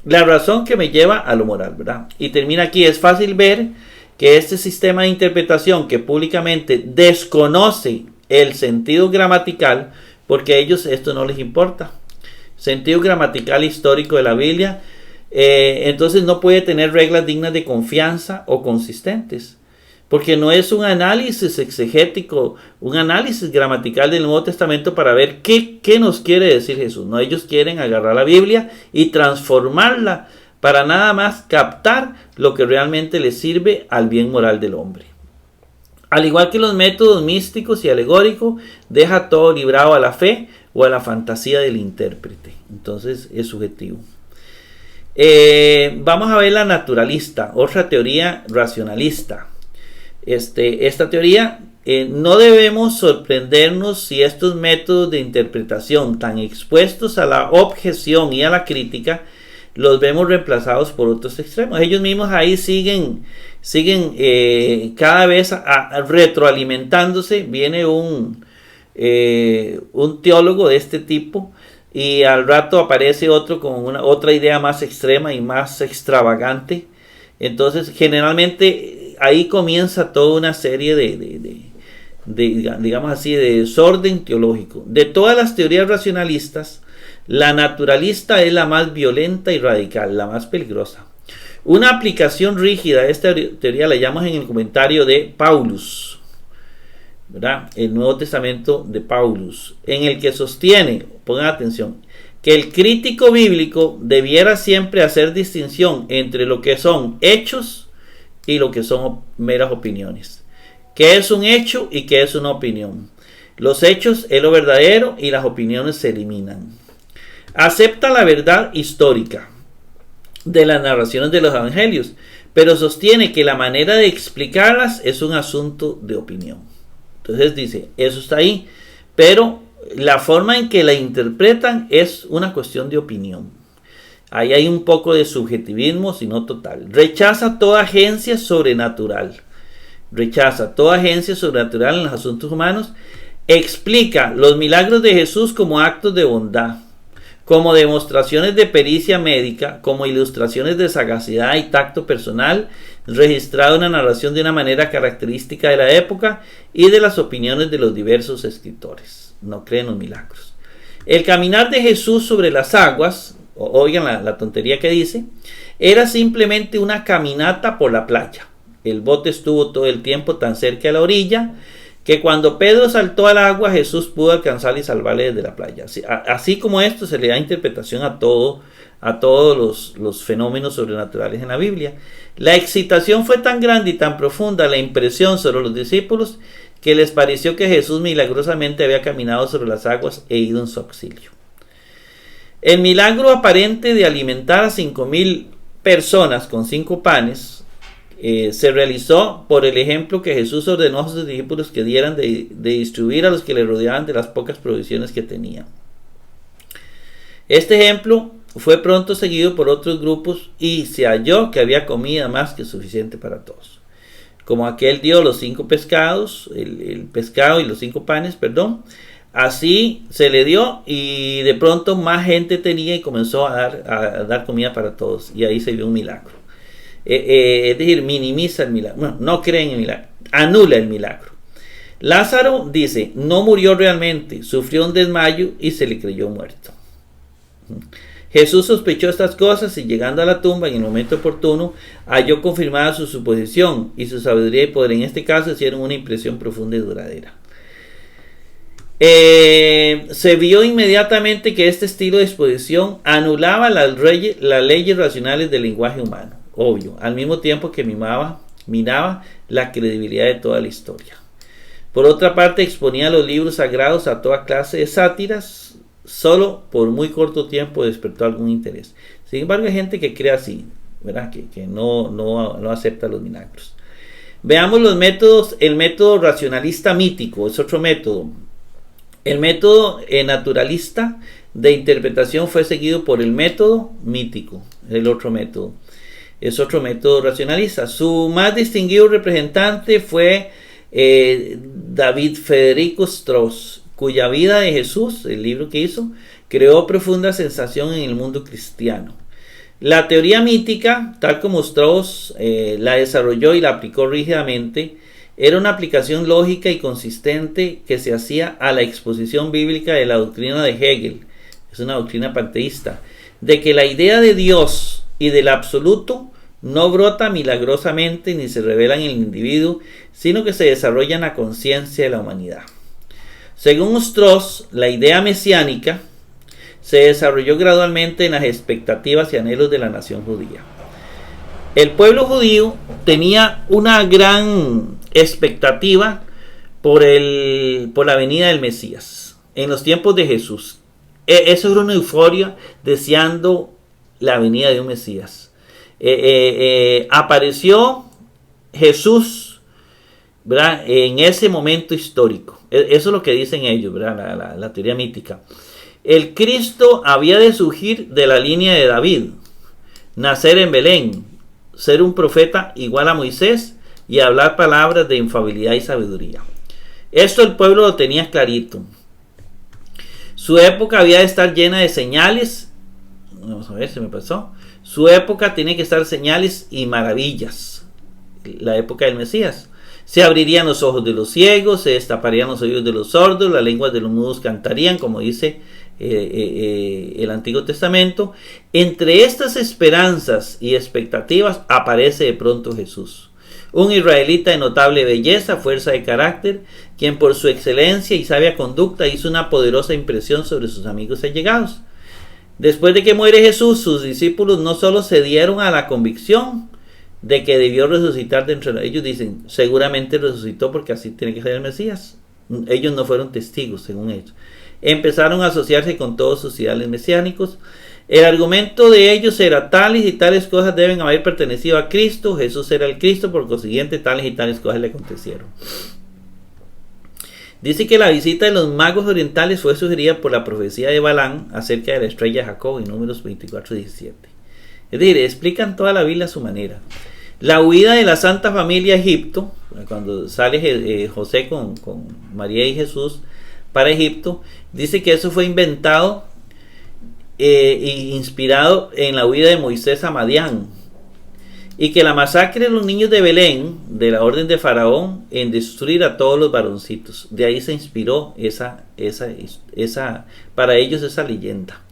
La razón que me lleva a lo moral, ¿verdad? Y termina aquí. Es fácil ver que este sistema de interpretación que públicamente desconoce el sentido gramatical, porque a ellos esto no les importa. sentido gramatical histórico de la Biblia, entonces no puede tener reglas dignas de confianza o consistentes, porque no es un análisis exegético, un análisis gramatical del Nuevo Testamento para ver qué nos quiere decir Jesús. No, ellos quieren agarrar la Biblia y transformarla para nada más captar lo que realmente les sirve al bien moral del hombre. Al igual que los métodos místicos y alegóricos, deja todo librado a la fe o a la fantasía del intérprete. Entonces es subjetivo. Vamos a ver la naturalista, otra teoría racionalista. Esta teoría, no debemos sorprendernos si estos métodos de interpretación tan expuestos a la objeción y a la crítica los vemos reemplazados por otros extremos. Ellos mismos ahí siguen cada vez retroalimentándose. Viene un teólogo de este tipo y al rato aparece otro con otra idea más extrema y más extravagante. Entonces generalmente ahí comienza toda una serie de digamos así, de desorden teológico. De todas las teorías racionalistas, la naturalista es la más violenta y radical, la más peligrosa. Una aplicación rígida de esta teoría la llamamos en el comentario de Paulus, ¿verdad? El Nuevo Testamento de Paulus, en el que sostiene, pongan atención, que el crítico bíblico debiera siempre hacer distinción entre lo que son hechos y lo que son meras opiniones. ¿Qué es un hecho y qué es una opinión? Los hechos es lo verdadero y las opiniones se eliminan. Acepta la verdad histórica de las narraciones de los evangelios, pero sostiene que la manera de explicarlas es un asunto de opinión. Entonces dice, eso está ahí, pero la forma en que la interpretan es una cuestión de opinión. Ahí hay un poco de subjetivismo, si no total. Rechaza toda agencia sobrenatural. Rechaza toda agencia sobrenatural en los asuntos humanos. Explica los milagros de Jesús como actos de bondad, como demostraciones de pericia médica, como ilustraciones de sagacidad y tacto personal, registrado en la narración de una manera característica de la época y de las opiniones de los diversos escritores. No creen los milagros. El caminar de Jesús sobre las aguas, oigan la tontería que dice, era simplemente una caminata por la playa. El bote estuvo todo el tiempo tan cerca de la orilla que cuando Pedro saltó al agua, Jesús pudo alcanzarle y salvarle desde la playa. Así como esto se le da interpretación a todos los fenómenos sobrenaturales en la Biblia. La excitación fue tan grande y tan profunda, la impresión sobre los discípulos, que les pareció que Jesús milagrosamente había caminado sobre las aguas e ido en su auxilio. El milagro aparente de alimentar a 5,000 personas con 5 panes se realizó por el ejemplo que Jesús ordenó a sus discípulos que dieran de distribuir a los que le rodeaban de las pocas provisiones que tenían. Este ejemplo fue pronto seguido por otros grupos y se halló que había comida más que suficiente para todos. Como aquel dio los 5 pescados, el pescado y los 5 panes, así se le dio y de pronto más gente tenía y comenzó a dar comida para todos y ahí se vio un milagro. Es decir, minimiza el milagro. Bueno, no cree en el milagro, anula el milagro. Lázaro dice, no murió realmente, sufrió un desmayo y se le creyó muerto. Jesús sospechó estas cosas y llegando a la tumba en el momento oportuno, halló confirmada su suposición y su sabiduría y poder en este caso hicieron una impresión profunda y duradera. Se vio inmediatamente que este estilo de exposición anulaba las leyes racionales del lenguaje humano. Obvio, al mismo tiempo que minaba la credibilidad de toda la historia. Por otra parte, exponía los libros sagrados a toda clase de sátiras, solo por muy corto tiempo despertó algún interés. Sin embargo, hay gente que cree así, ¿verdad? Que no acepta los milagros. Veamos los métodos. El método racionalista mítico es otro método. El método naturalista de interpretación fue seguido por el método mítico, el otro método. Es otro método racionalista. Su más distinguido representante fue David Federico Strauss, cuya vida de Jesús, el libro que hizo, creó profunda sensación en el mundo cristiano. La teoría mítica, tal como Strauss la desarrolló y la aplicó rígidamente, era una aplicación lógica y consistente que se hacía a la exposición bíblica de la doctrina de Hegel. es una doctrina panteísta, de que la idea de Dios y del absoluto no brota milagrosamente ni se revela en el individuo, sino que se desarrolla en la conciencia de la humanidad. Según Strauss, la idea mesiánica se desarrolló gradualmente en las expectativas y anhelos de la nación judía. El pueblo judío tenía una gran expectativa por la venida del Mesías en los tiempos de Jesús. Eso era una euforia deseando la venida de un Mesías. Apareció Jesús, ¿verdad?, en ese momento histórico. Eso es lo que dicen ellos, ¿verdad? La teoría mítica. El Cristo había de surgir de la línea de David, nacer en Belén, ser un profeta igual a Moisés y hablar palabras de infalibilidad y sabiduría. Esto el pueblo lo tenía clarito. Su época había de estar llena de señales. Vamos a ver si me pasó. Su época tiene que estar señales y maravillas. La época del Mesías. Se abrirían los ojos de los ciegos, se destaparían los oídos de los sordos, las lenguas de los mudos cantarían, como dice el Antiguo Testamento. Entre estas esperanzas y expectativas aparece de pronto Jesús, un israelita de notable belleza, fuerza de carácter, quien por su excelencia y sabia conducta hizo una poderosa impresión sobre sus amigos allegados. Después de que muere Jesús, sus discípulos no solo se dieron a la convicción de que debió resucitar de entre ellos, dicen, seguramente resucitó porque así tiene que ser el Mesías. Ellos no fueron testigos, según ellos. Empezaron a asociarse con todos sus ideales mesiánicos. El argumento de ellos era: tales y tales cosas deben haber pertenecido a Cristo, Jesús era el Cristo, por consiguiente tales y tales cosas le acontecieron. Dice que la visita de los magos orientales fue sugerida por la profecía de Balaam acerca de la estrella de Jacob en Números 24:17. Es decir, explican toda la Biblia a su manera. La huida de la Santa Familia a Egipto, cuando sale José con María y Jesús para Egipto, dice que eso fue inventado e inspirado en la huida de Moisés a Madián, y que la masacre de los niños de Belén, de la orden de Faraón, en destruir a todos los varoncitos. De ahí se inspiró para ellos esa leyenda.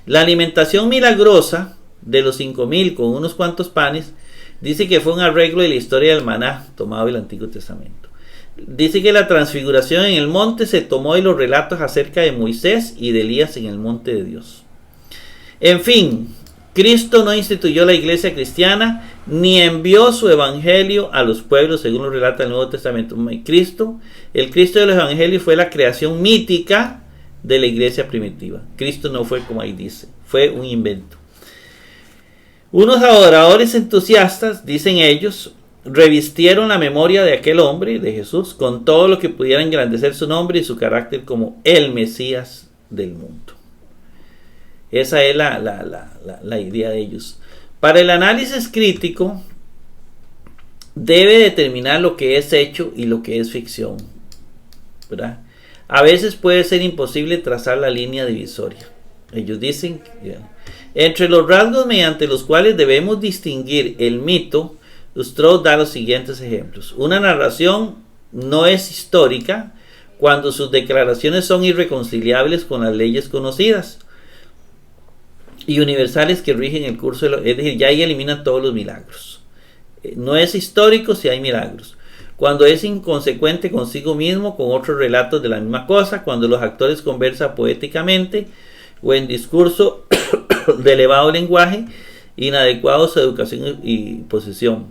La alimentación milagrosa de los 5,000 con unos cuantos panes, dice que fue un arreglo de la historia del maná tomado del Antiguo Testamento. Dice que la transfiguración en el monte se tomó de los relatos acerca de Moisés y de Elías en el monte de Dios. En fin, Cristo no instituyó la iglesia cristiana ni envió su evangelio a los pueblos, según lo relata el Nuevo Testamento. El Cristo de los evangelios fue la creación mítica de la iglesia primitiva. Cristo no fue como ahí dice, fue un invento. Unos adoradores entusiastas, dicen ellos, revistieron la memoria de aquel hombre, de Jesús, con todo lo que pudiera engrandecer su nombre y su carácter como el Mesías del mundo. Esa es la idea de ellos. Para el análisis crítico, debe determinar lo que es hecho y lo que es ficción, ¿verdad? A veces puede ser imposible trazar la línea divisoria. Ellos dicen que entre los rasgos mediante los cuales debemos distinguir el mito, Strauss da los siguientes ejemplos. Una narración no es histórica cuando sus declaraciones son irreconciliables con las leyes conocidas y universales que rigen el curso es decir, ya ahí eliminan todos los milagros. No es histórico si hay milagros. Cuando es inconsecuente consigo mismo con otros relatos de la misma cosa, cuando los actores conversan poéticamente o en discurso de elevado lenguaje, inadecuados a educación y posesión.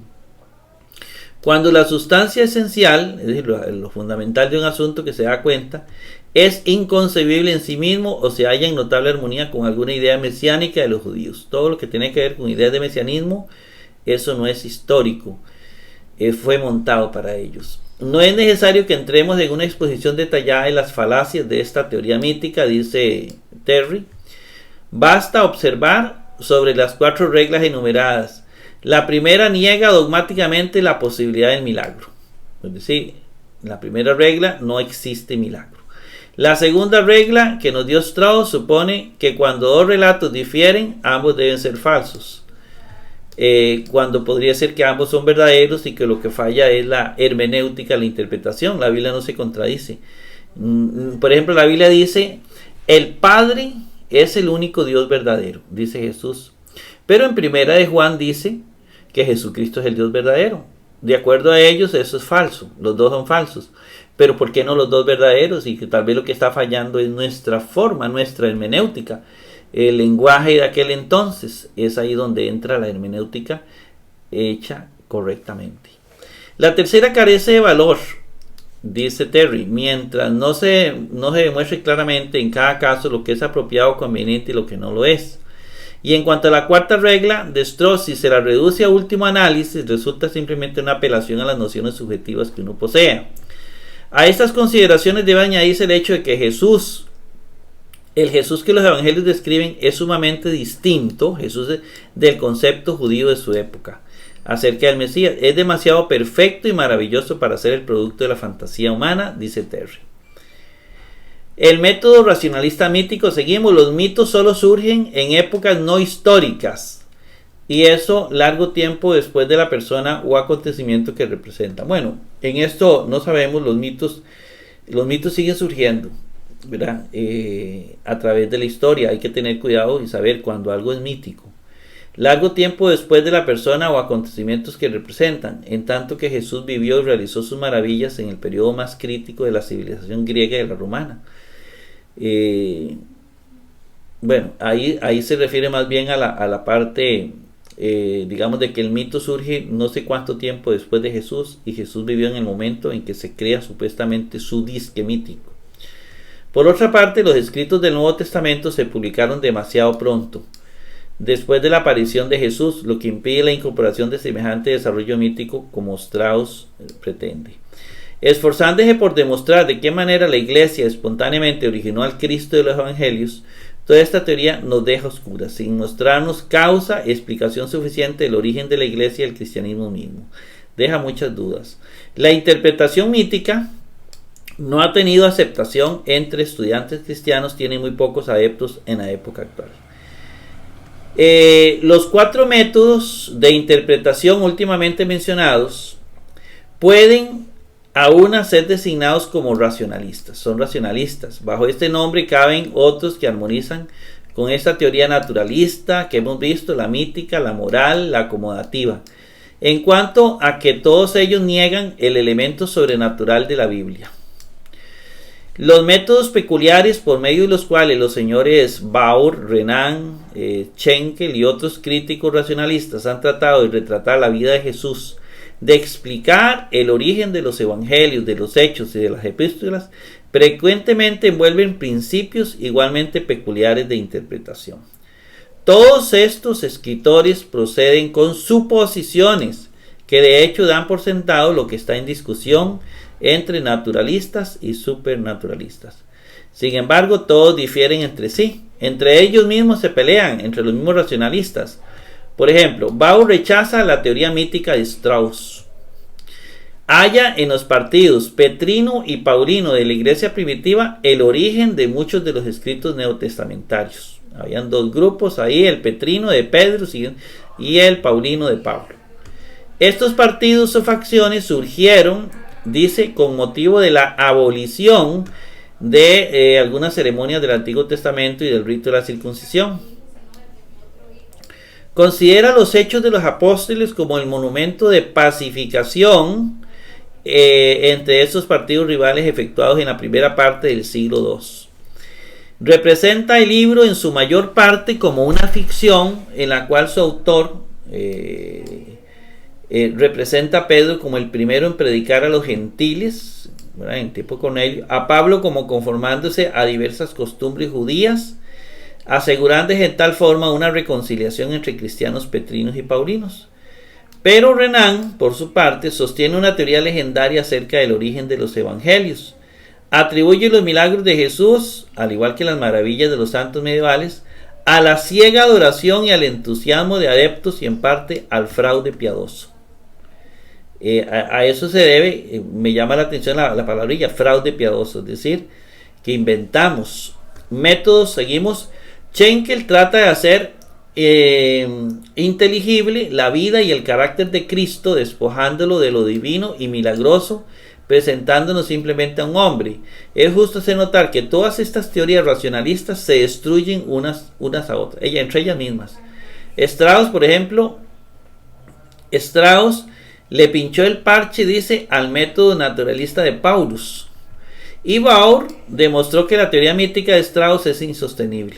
Cuando la sustancia esencial, es decir, lo fundamental de un asunto que se da cuenta, es inconcebible en sí mismo o se halla en notable armonía con alguna idea mesiánica de los judíos. Todo lo que tiene que ver con ideas de mesianismo, eso no es histórico, fue montado para ellos. No es necesario que entremos en una exposición detallada de las falacias de esta teoría mítica, dice Terry. Basta observar sobre las 4 reglas enumeradas. La primera niega dogmáticamente la posibilidad del milagro. Es decir, la primera regla, no existe milagro. La segunda regla que nos dio Strauss supone que cuando 2 relatos difieren, ambos deben ser falsos. Cuando podría ser que ambos son verdaderos y que lo que falla es la hermenéutica, la interpretación. La Biblia no se contradice. Por ejemplo, la Biblia dice: el Padre es el único Dios verdadero, dice Jesús. Pero en primera de Juan dice que Jesucristo es el Dios verdadero. De acuerdo a ellos, eso es falso. Los dos son falsos. Pero ¿por qué no los dos verdaderos? Y que tal vez lo que está fallando es nuestra forma, nuestra hermenéutica. El lenguaje de aquel entonces. Es ahí donde entra la hermenéutica hecha correctamente. La tercera carece de valor, dice Terry, mientras no se demuestre claramente en cada caso lo que es apropiado o conveniente y lo que no lo es. Y en cuanto a la cuarta regla de Strauss, si se la reduce a último análisis, resulta simplemente una apelación a las nociones subjetivas que uno posea. A estas consideraciones debe añadirse el hecho de que el Jesús que los evangelios describen es sumamente distinto, Jesús del concepto judío de su época, acerca del Mesías. Es demasiado perfecto y maravilloso para ser el producto de la fantasía humana, dice Terry. El método racionalista mítico, seguimos, los mitos solo surgen en épocas no históricas, y eso largo tiempo después de la persona o acontecimiento que representa. Bueno, en esto no sabemos, los mitos siguen surgiendo, ¿verdad? A través de la historia. Hay que tener cuidado y saber cuando algo es mítico. Largo tiempo después de la persona o acontecimientos que representan, en tanto que Jesús vivió y realizó sus maravillas en el periodo más crítico de la civilización griega y de la romana. Bueno, ahí se refiere más bien a la parte, digamos, de que el mito surge no sé cuánto tiempo después de Jesús, y Jesús vivió en el momento en que se crea supuestamente su disque mítico. Por otra parte, los escritos del Nuevo Testamento se publicaron demasiado pronto después de la aparición de Jesús, lo que impide la incorporación de semejante desarrollo mítico como Strauss pretende. Esforzándose por demostrar de qué manera la Iglesia espontáneamente originó al Cristo de los Evangelios, toda esta teoría nos deja oscuras, sin mostrarnos causa, explicación suficiente del origen de la Iglesia y el cristianismo mismo. Deja muchas dudas. La interpretación mítica no ha tenido aceptación entre estudiantes cristianos, tiene muy pocos adeptos en la época actual. Los 4 métodos de interpretación últimamente mencionados pueden aún ser designados como racionalistas. Son racionalistas. Bajo este nombre caben otros que armonizan con esta teoría naturalista que hemos visto, la mítica, la moral, la acomodativa, en cuanto a que todos ellos niegan el elemento sobrenatural de la Biblia. Los métodos peculiares por medio de los cuales los señores Baur, Renan, Schenkel y otros críticos racionalistas han tratado de retratar la vida de Jesús, de explicar el origen de los evangelios, de los hechos y de las epístolas, frecuentemente envuelven principios igualmente peculiares de interpretación. Todos estos escritores proceden con suposiciones que de hecho dan por sentado lo que está en discusión entre naturalistas y supernaturalistas. Sin embargo, todos difieren entre sí. Entre ellos mismos se pelean, entre los mismos racionalistas. Por ejemplo, Baur rechaza la teoría mítica de Strauss. Halla en los partidos petrino y paulino de la iglesia primitiva el origen de muchos de los escritos neotestamentarios. Habían 2 grupos ahí, el petrino de Pedro y el paulino de Pablo. Estos partidos o facciones surgieron, dice, con motivo de la abolición de algunas ceremonias del Antiguo Testamento y del rito de la circuncisión. Considera los hechos de los apóstoles como el monumento de pacificación entre estos partidos rivales efectuados en la primera parte del siglo II. Representa el libro en su mayor parte como una ficción en la cual su autor representa a Pedro como el primero en predicar a los gentiles, ¿verdad?, en tiempo con ellos, a Pablo como conformándose a diversas costumbres judías, asegurándose en tal forma una reconciliación entre cristianos petrinos y paulinos. Pero Renan, por su parte, sostiene una teoría legendaria acerca del origen de los evangelios. Atribuye los milagros de Jesús, al igual que las maravillas de los santos medievales, a la ciega adoración y al entusiasmo de adeptos y en parte al fraude piadoso. A eso se debe, me llama la atención la palabrilla fraude piadoso, es decir, que inventamos métodos, seguimos. Schenkel trata de hacer inteligible la vida y el carácter de Cristo, despojándolo de lo divino y milagroso, presentándonos simplemente a un hombre. Es justo hacer notar que todas estas teorías racionalistas se destruyen unas a otras, entre ellas mismas. Strauss, por ejemplo, le pinchó el parche, dice, al método naturalista de Paulus. Y Baur demostró que la teoría mítica de Strauss es insostenible.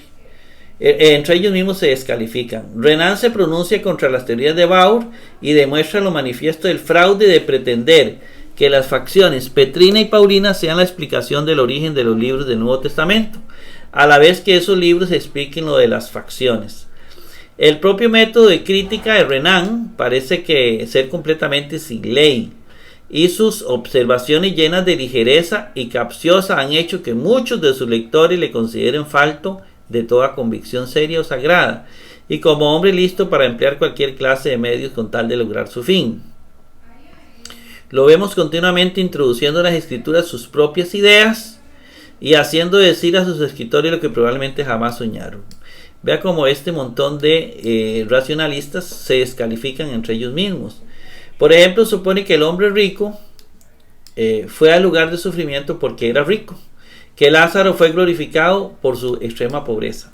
Entre ellos mismos se descalifican. Renan se pronuncia contra las teorías de Baur y demuestra lo manifiesto del fraude de pretender que las facciones Petrina y Paulina sean la explicación del origen de los libros del Nuevo Testamento, a la vez que esos libros expliquen lo de las facciones. El propio método de crítica de Renan parece que ser completamente sin ley, y sus observaciones llenas de ligereza y capciosa han hecho que muchos de sus lectores le consideren falto de toda convicción seria o sagrada, y como hombre listo para emplear cualquier clase de medios con tal de lograr su fin. Lo vemos continuamente introduciendo en las escrituras sus propias ideas y haciendo decir a sus escritores lo que probablemente jamás soñaron. Vea cómo este montón de racionalistas se descalifican entre ellos mismos. Por ejemplo, supone que el hombre rico fue al lugar de sufrimiento porque era rico, que Lázaro fue glorificado por su extrema pobreza.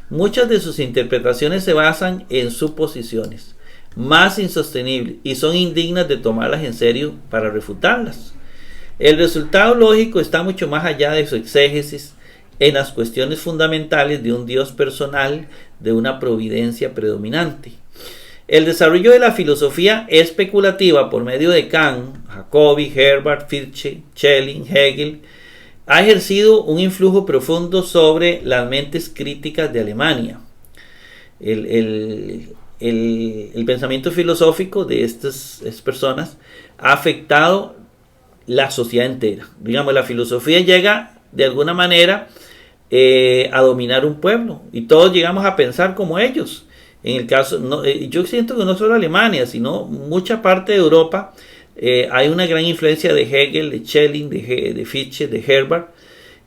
Muchas de sus interpretaciones se basan en suposiciones más insostenibles y son indignas de tomarlas en serio para refutarlas. El resultado lógico está mucho más allá de su exégesis en las cuestiones fundamentales de un Dios personal, de una providencia predominante. El desarrollo de la filosofía especulativa por medio de Kant, Jacobi, Herbart, Fichte, Schelling, Hegel ha ejercido un influjo profundo sobre las mentes críticas de Alemania. El pensamiento filosófico de estas personas ha afectado la sociedad entera. Digamos, la filosofía llega de alguna manera a dominar un pueblo y todos llegamos a pensar como ellos. En el caso, yo siento que no solo Alemania, sino mucha parte de Europa, hay una gran influencia de Hegel, de Schelling, de Fichte, de Herbart,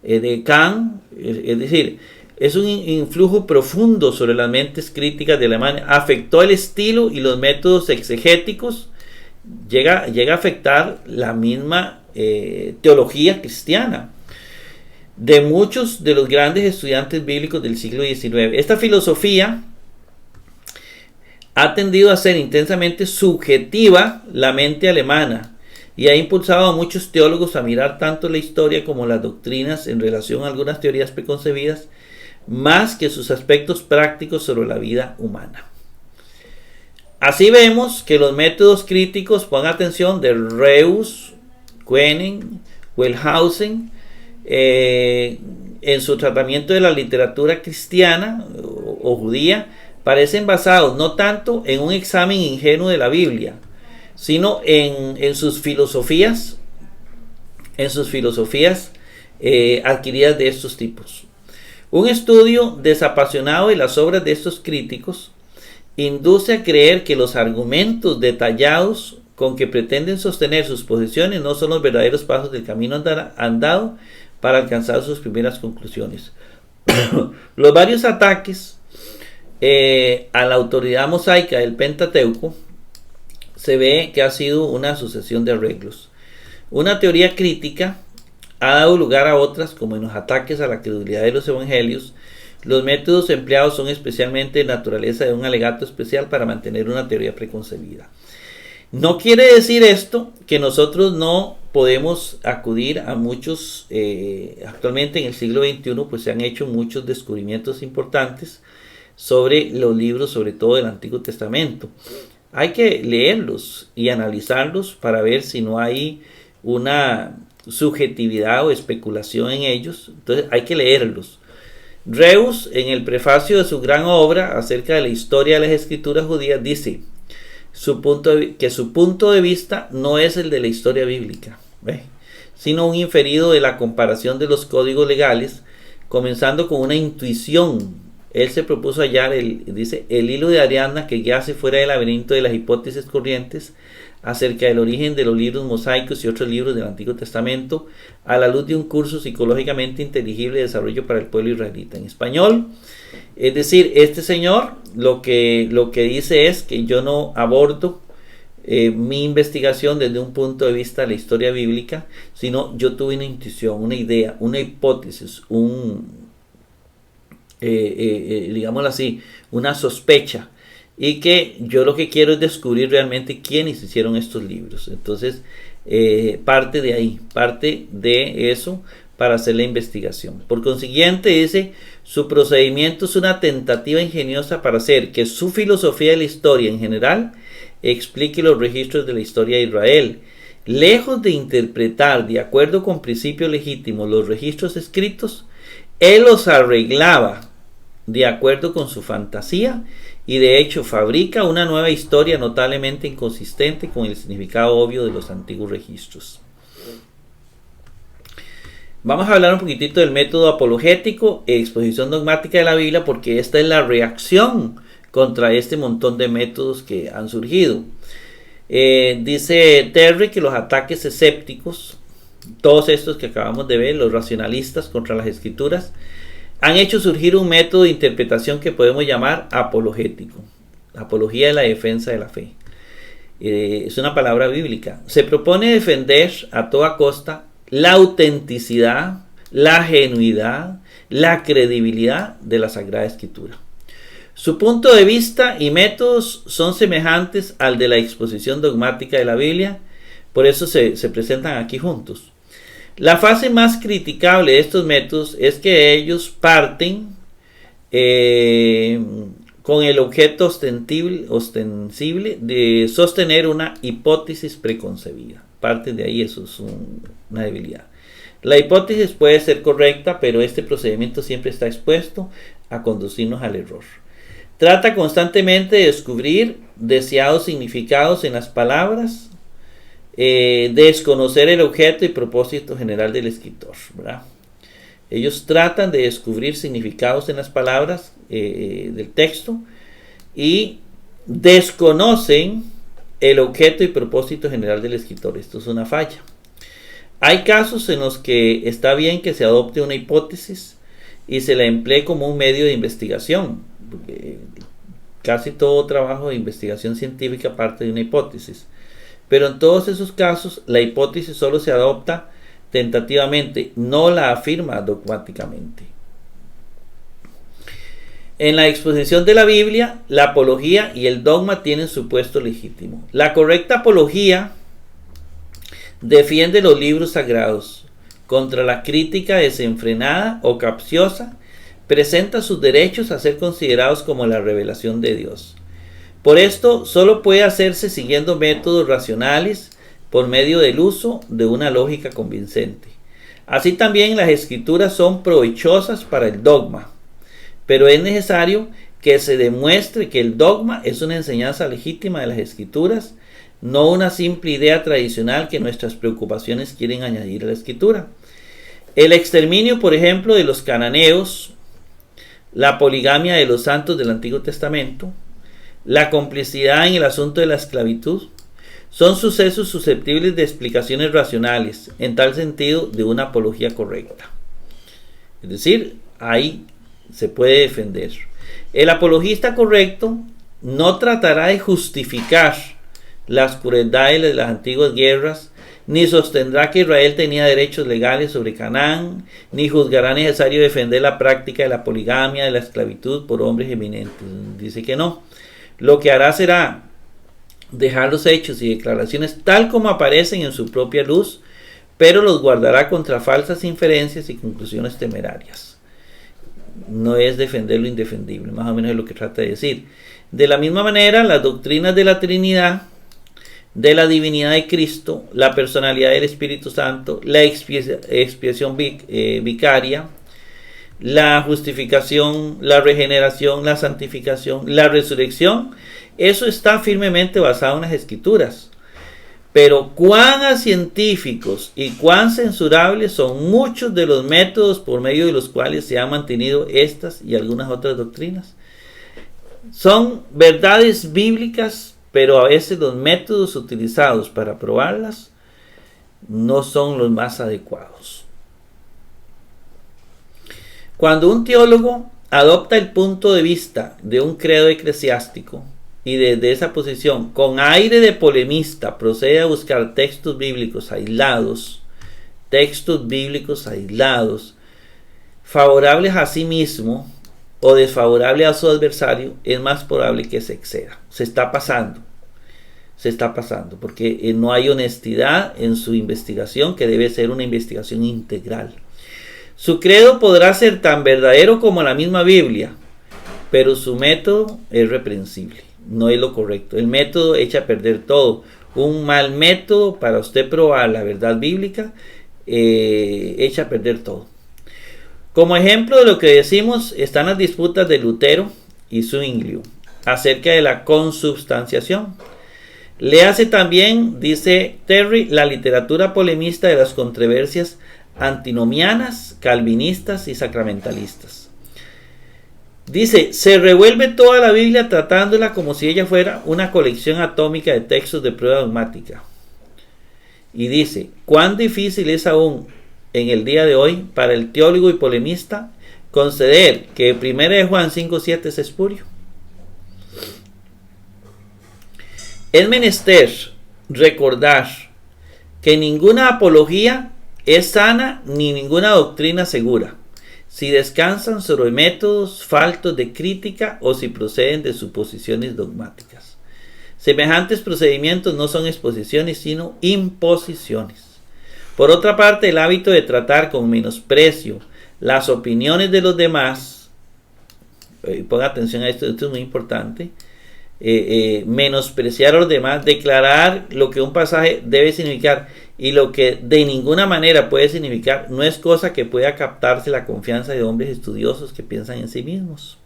de Kant. Es decir, es un influjo profundo sobre las mentes críticas de Alemania. Afectó el estilo y los métodos exegéticos. Llega a afectar la misma teología cristiana de muchos de los grandes estudiantes bíblicos del siglo XIX. Esta filosofía ha tendido a ser intensamente subjetiva la mente alemana y ha impulsado a muchos teólogos a mirar tanto la historia como las doctrinas en relación a algunas teorías preconcebidas, más que sus aspectos prácticos sobre la vida humana. Así vemos que los métodos críticos, pongan atención, de Reuss, Koenen, Wellhausen, en su tratamiento de la literatura cristiana o judía, parecen basados no tanto en un examen ingenuo de la Biblia, sino en sus filosofías, adquiridas de estos tipos. Un estudio desapasionado de las obras de estos críticos induce a creer que los argumentos detallados con que pretenden sostener sus posiciones no son los verdaderos pasos del camino andado para alcanzar sus primeras conclusiones. Los varios ataques a la autoridad mosaica del Pentateuco se ve que ha sido una sucesión de arreglos. Una teoría crítica ha dado lugar a otras, como en los ataques a la credulidad de los evangelios. Los métodos empleados son especialmente de naturaleza de un alegato especial para mantener una teoría preconcebida. No quiere decir esto que nosotros no podemos acudir a muchos, actualmente en el siglo XXI pues se han hecho muchos descubrimientos importantes sobre los libros, sobre todo del Antiguo Testamento. Hay que leerlos y analizarlos para ver si no hay una subjetividad o especulación en ellos. Entonces hay que leerlos. Reuss, en el prefacio de su gran obra acerca de la historia de las escrituras judías, dice que su punto de vista no es el de la historia bíblica, sino un inferido de la comparación de los códigos legales, comenzando con una intuición. Él se propuso hallar el hilo de Ariadna que guiase fuera del laberinto de las hipótesis corrientes acerca del origen de los libros mosaicos y otros libros del Antiguo Testamento a la luz de un curso psicológicamente inteligible de desarrollo para el pueblo israelita en español. Es decir, este señor lo que dice es que yo no abordo mi investigación desde un punto de vista de la historia bíblica, sino yo tuve una intuición, una idea, una hipótesis, digámoslo así, una sospecha, y que yo lo que quiero es descubrir realmente quiénes hicieron estos libros. Entonces parte de ahí, parte de eso para hacer la investigación. Por consiguiente, dice, su procedimiento es una tentativa ingeniosa para hacer que su filosofía de la historia en general explique los registros de la historia de Israel. Lejos de interpretar de acuerdo con principios legítimos los registros escritos, él los arreglaba de acuerdo con su fantasía y de hecho fabrica una nueva historia notablemente inconsistente con el significado obvio de los antiguos registros. Vamos a hablar un poquitito del método apologético e exposición dogmática de la Biblia, porque esta es la reacción contra este montón de métodos que han surgido. Dice Terry que los ataques escépticos, todos estos que acabamos de ver, los racionalistas contra las escrituras, han hecho surgir un método de interpretación que podemos llamar apologético, apología de la defensa de la fe. Es una palabra bíblica. Se propone defender a toda costa la autenticidad, la genuidad, la credibilidad de la Sagrada Escritura. Su punto de vista y métodos son semejantes al de la exposición dogmática de la Biblia, por eso se presentan aquí juntos. La fase más criticable de estos métodos es que ellos parten con el objeto ostensible de sostener una hipótesis preconcebida. Parte de ahí, eso es una debilidad. La hipótesis puede ser correcta, pero este procedimiento siempre está expuesto a conducirnos al error. Trata constantemente de descubrir deseados significados en las palabras, desconocer el objeto y propósito general del escritor, ¿verdad? Ellos tratan de descubrir significados en las palabras del texto y desconocen el objeto y propósito general del escritor. Esto es una falla. Hay casos en los que está bien que se adopte una hipótesis y se la emplee como un medio de investigación, porque casi todo trabajo de investigación científica parte de una hipótesis. Pero en todos esos casos, la hipótesis solo se adopta tentativamente, no la afirma dogmáticamente. En la exposición de la Biblia, la apología y el dogma tienen su puesto legítimo. La correcta apología defiende los libros sagrados contra la crítica desenfrenada o capciosa, presenta sus derechos a ser considerados como la revelación de Dios. Por esto, solo puede hacerse siguiendo métodos racionales por medio del uso de una lógica convincente. Así también las escrituras son provechosas para el dogma, pero es necesario que se demuestre que el dogma es una enseñanza legítima de las escrituras, no una simple idea tradicional que nuestras preocupaciones quieren añadir a la escritura. El exterminio, por ejemplo, de los cananeos, la poligamia de los santos del Antiguo Testamento, la complicidad en el asunto de la esclavitud, son sucesos susceptibles de explicaciones racionales, en tal sentido de una apología correcta. Es decir, ahí se puede defender. El apologista correcto no tratará de justificar las crueldades de las antiguas guerras, ni sostendrá que Israel tenía derechos legales sobre Canaán, ni juzgará necesario defender la práctica de la poligamia, de la esclavitud por hombres eminentes. Dice que no. Lo que hará será dejar los hechos y declaraciones tal como aparecen en su propia luz, pero los guardará contra falsas inferencias y conclusiones temerarias. No es defender lo indefendible, más o menos es lo que trata de decir. De la misma manera, las doctrinas de la Trinidad, de la divinidad de Cristo, la personalidad del Espíritu Santo, la expiación vicaria, la justificación, la regeneración, la santificación, la resurrección, eso está firmemente basado en las escrituras. Pero cuán acientíficos y cuán censurables son muchos de los métodos por medio de los cuales se han mantenido estas y algunas otras doctrinas. Son verdades bíblicas, pero a veces los métodos utilizados para probarlas no son los más adecuados. Cuando un teólogo adopta el punto de vista de un credo eclesiástico, y desde esa posición, con aire de polemista, procede a buscar textos bíblicos aislados, favorables a sí mismo o desfavorables a su adversario, es más probable que se exceda. Se está pasando, porque no hay honestidad en su investigación, que debe ser una investigación integral. Su credo podrá ser tan verdadero como la misma Biblia, pero su método es reprensible, no es lo correcto. El método echa a perder todo. Un mal método para usted probar la verdad bíblica echa a perder todo. Como ejemplo de lo que decimos están las disputas de Lutero y Zwinglio acerca de la consubstanciación. Léase también, dice Terry, la literatura polemista de las controversias antinomianas, calvinistas y sacramentalistas. Dice, se revuelve toda la Biblia tratándola como si ella fuera una colección atómica de textos de prueba dogmática. Y dice, cuán difícil es aún en el día de hoy para el teólogo y polemista conceder que 1 Juan 5:7 es espurio. Es menester recordar que ninguna apología es sana ni ninguna doctrina segura, si descansan sobre métodos faltos de crítica o si proceden de suposiciones dogmáticas. Semejantes procedimientos no son exposiciones, sino imposiciones. Por otra parte, el hábito de tratar con menosprecio las opiniones de los demás, ponga atención a esto es muy importante, menospreciar a los demás, declarar lo que un pasaje debe significar y lo que de ninguna manera puede significar, no es cosa que pueda captarse la confianza de hombres estudiosos que piensan en sí mismos.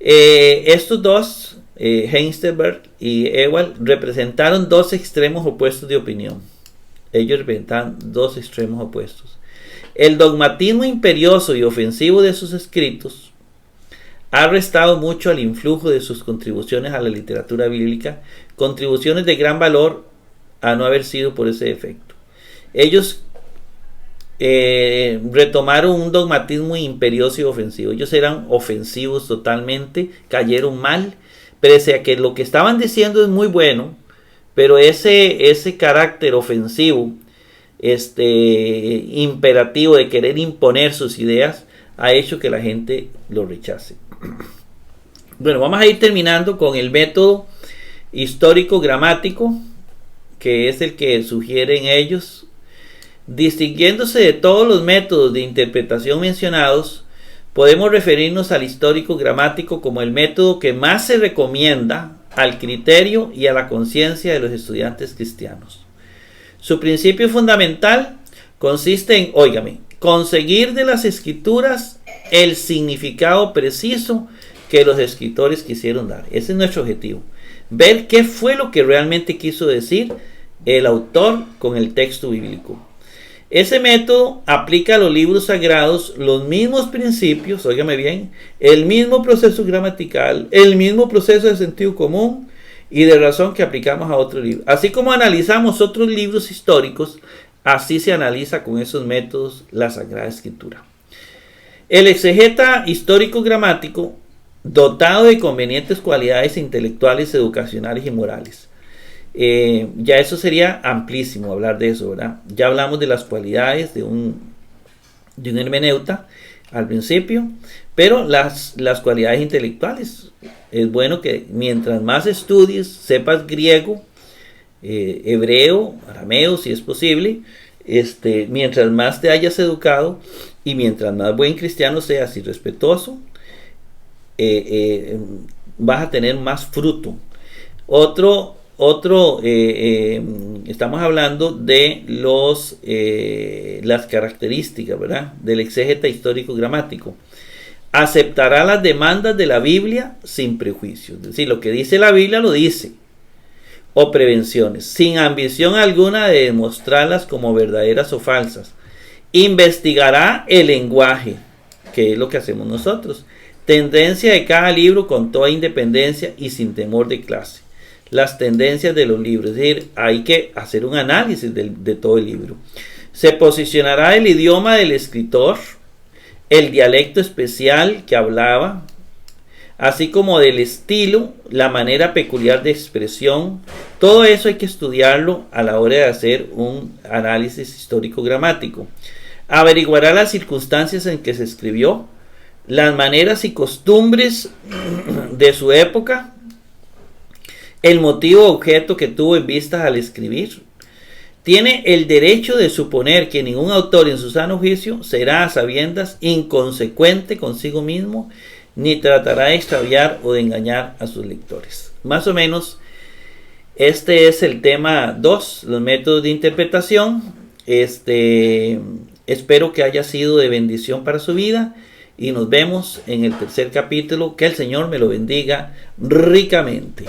Estos dos, Hengstenberg y Ewald, representaron dos extremos opuestos de opinión. Ellos representan dos extremos opuestos. El dogmatismo imperioso y ofensivo de sus escritos ha restado mucho al influjo de sus contribuciones a la literatura bíblica, contribuciones de gran valor a no haber sido por ese efecto. Ellos retomaron un dogmatismo imperioso y ofensivo. Ellos eran ofensivos totalmente, cayeron mal, pese a que lo que estaban diciendo es muy bueno, pero ese carácter ofensivo, imperativo de querer imponer sus ideas, ha hecho que la gente lo rechace. Bueno, vamos a ir terminando con el método histórico gramático, que es el que sugieren ellos. Distinguiéndose de todos los métodos de interpretación mencionados, podemos referirnos al histórico gramático como el método que más se recomienda al criterio y a la conciencia de los estudiantes cristianos. Su principio fundamental consiste en, conseguir de las escrituras el significado preciso que los escritores quisieron dar. Ese es nuestro objetivo. Ver qué fue lo que realmente quiso decir el autor con el texto bíblico. Ese método aplica a los libros sagrados los mismos principios, óigame bien, el mismo proceso gramatical, el mismo proceso de sentido común y de razón que aplicamos a otros libros. Así como analizamos otros libros históricos, así se analiza con esos métodos la Sagrada Escritura. El exegeta histórico gramático, dotado de convenientes cualidades intelectuales, educacionales y morales. Ya eso sería amplísimo hablar de eso, ¿verdad? Ya hablamos de las cualidades de un hermeneuta al principio, pero las cualidades intelectuales, es bueno que mientras más estudies, sepas griego, hebreo, arameo si es posible, mientras más te hayas educado y mientras más buen cristiano seas y respetuoso, vas a tener más fruto. Estamos hablando de las características, ¿verdad?, del exégeta histórico gramático. Aceptará las demandas de la Biblia sin prejuicios, es decir, lo que dice la Biblia lo dice, o prevenciones, sin ambición alguna de demostrarlas como verdaderas o falsas. Investigará el lenguaje, que es lo que hacemos nosotros, tendencia de cada libro con toda independencia y sin temor de clase. Las tendencias de los libros, es decir, hay que hacer un análisis de todo el libro. Se posicionará el idioma del escritor, el dialecto especial que hablaba, así como del estilo, la manera peculiar de expresión. Todo eso hay que estudiarlo a la hora de hacer un análisis histórico-gramático. Averiguará las circunstancias en que se escribió, las maneras y costumbres de su época, el motivo o objeto que tuvo en vista al escribir. Tiene el derecho de suponer que ningún autor en su sano juicio será a sabiendas inconsecuente consigo mismo, ni tratará de extraviar o de engañar a sus lectores. Más o menos, este es el tema 2, los métodos de interpretación. Espero que haya sido de bendición para su vida y nos vemos en el tercer capítulo. Que el Señor me lo bendiga ricamente.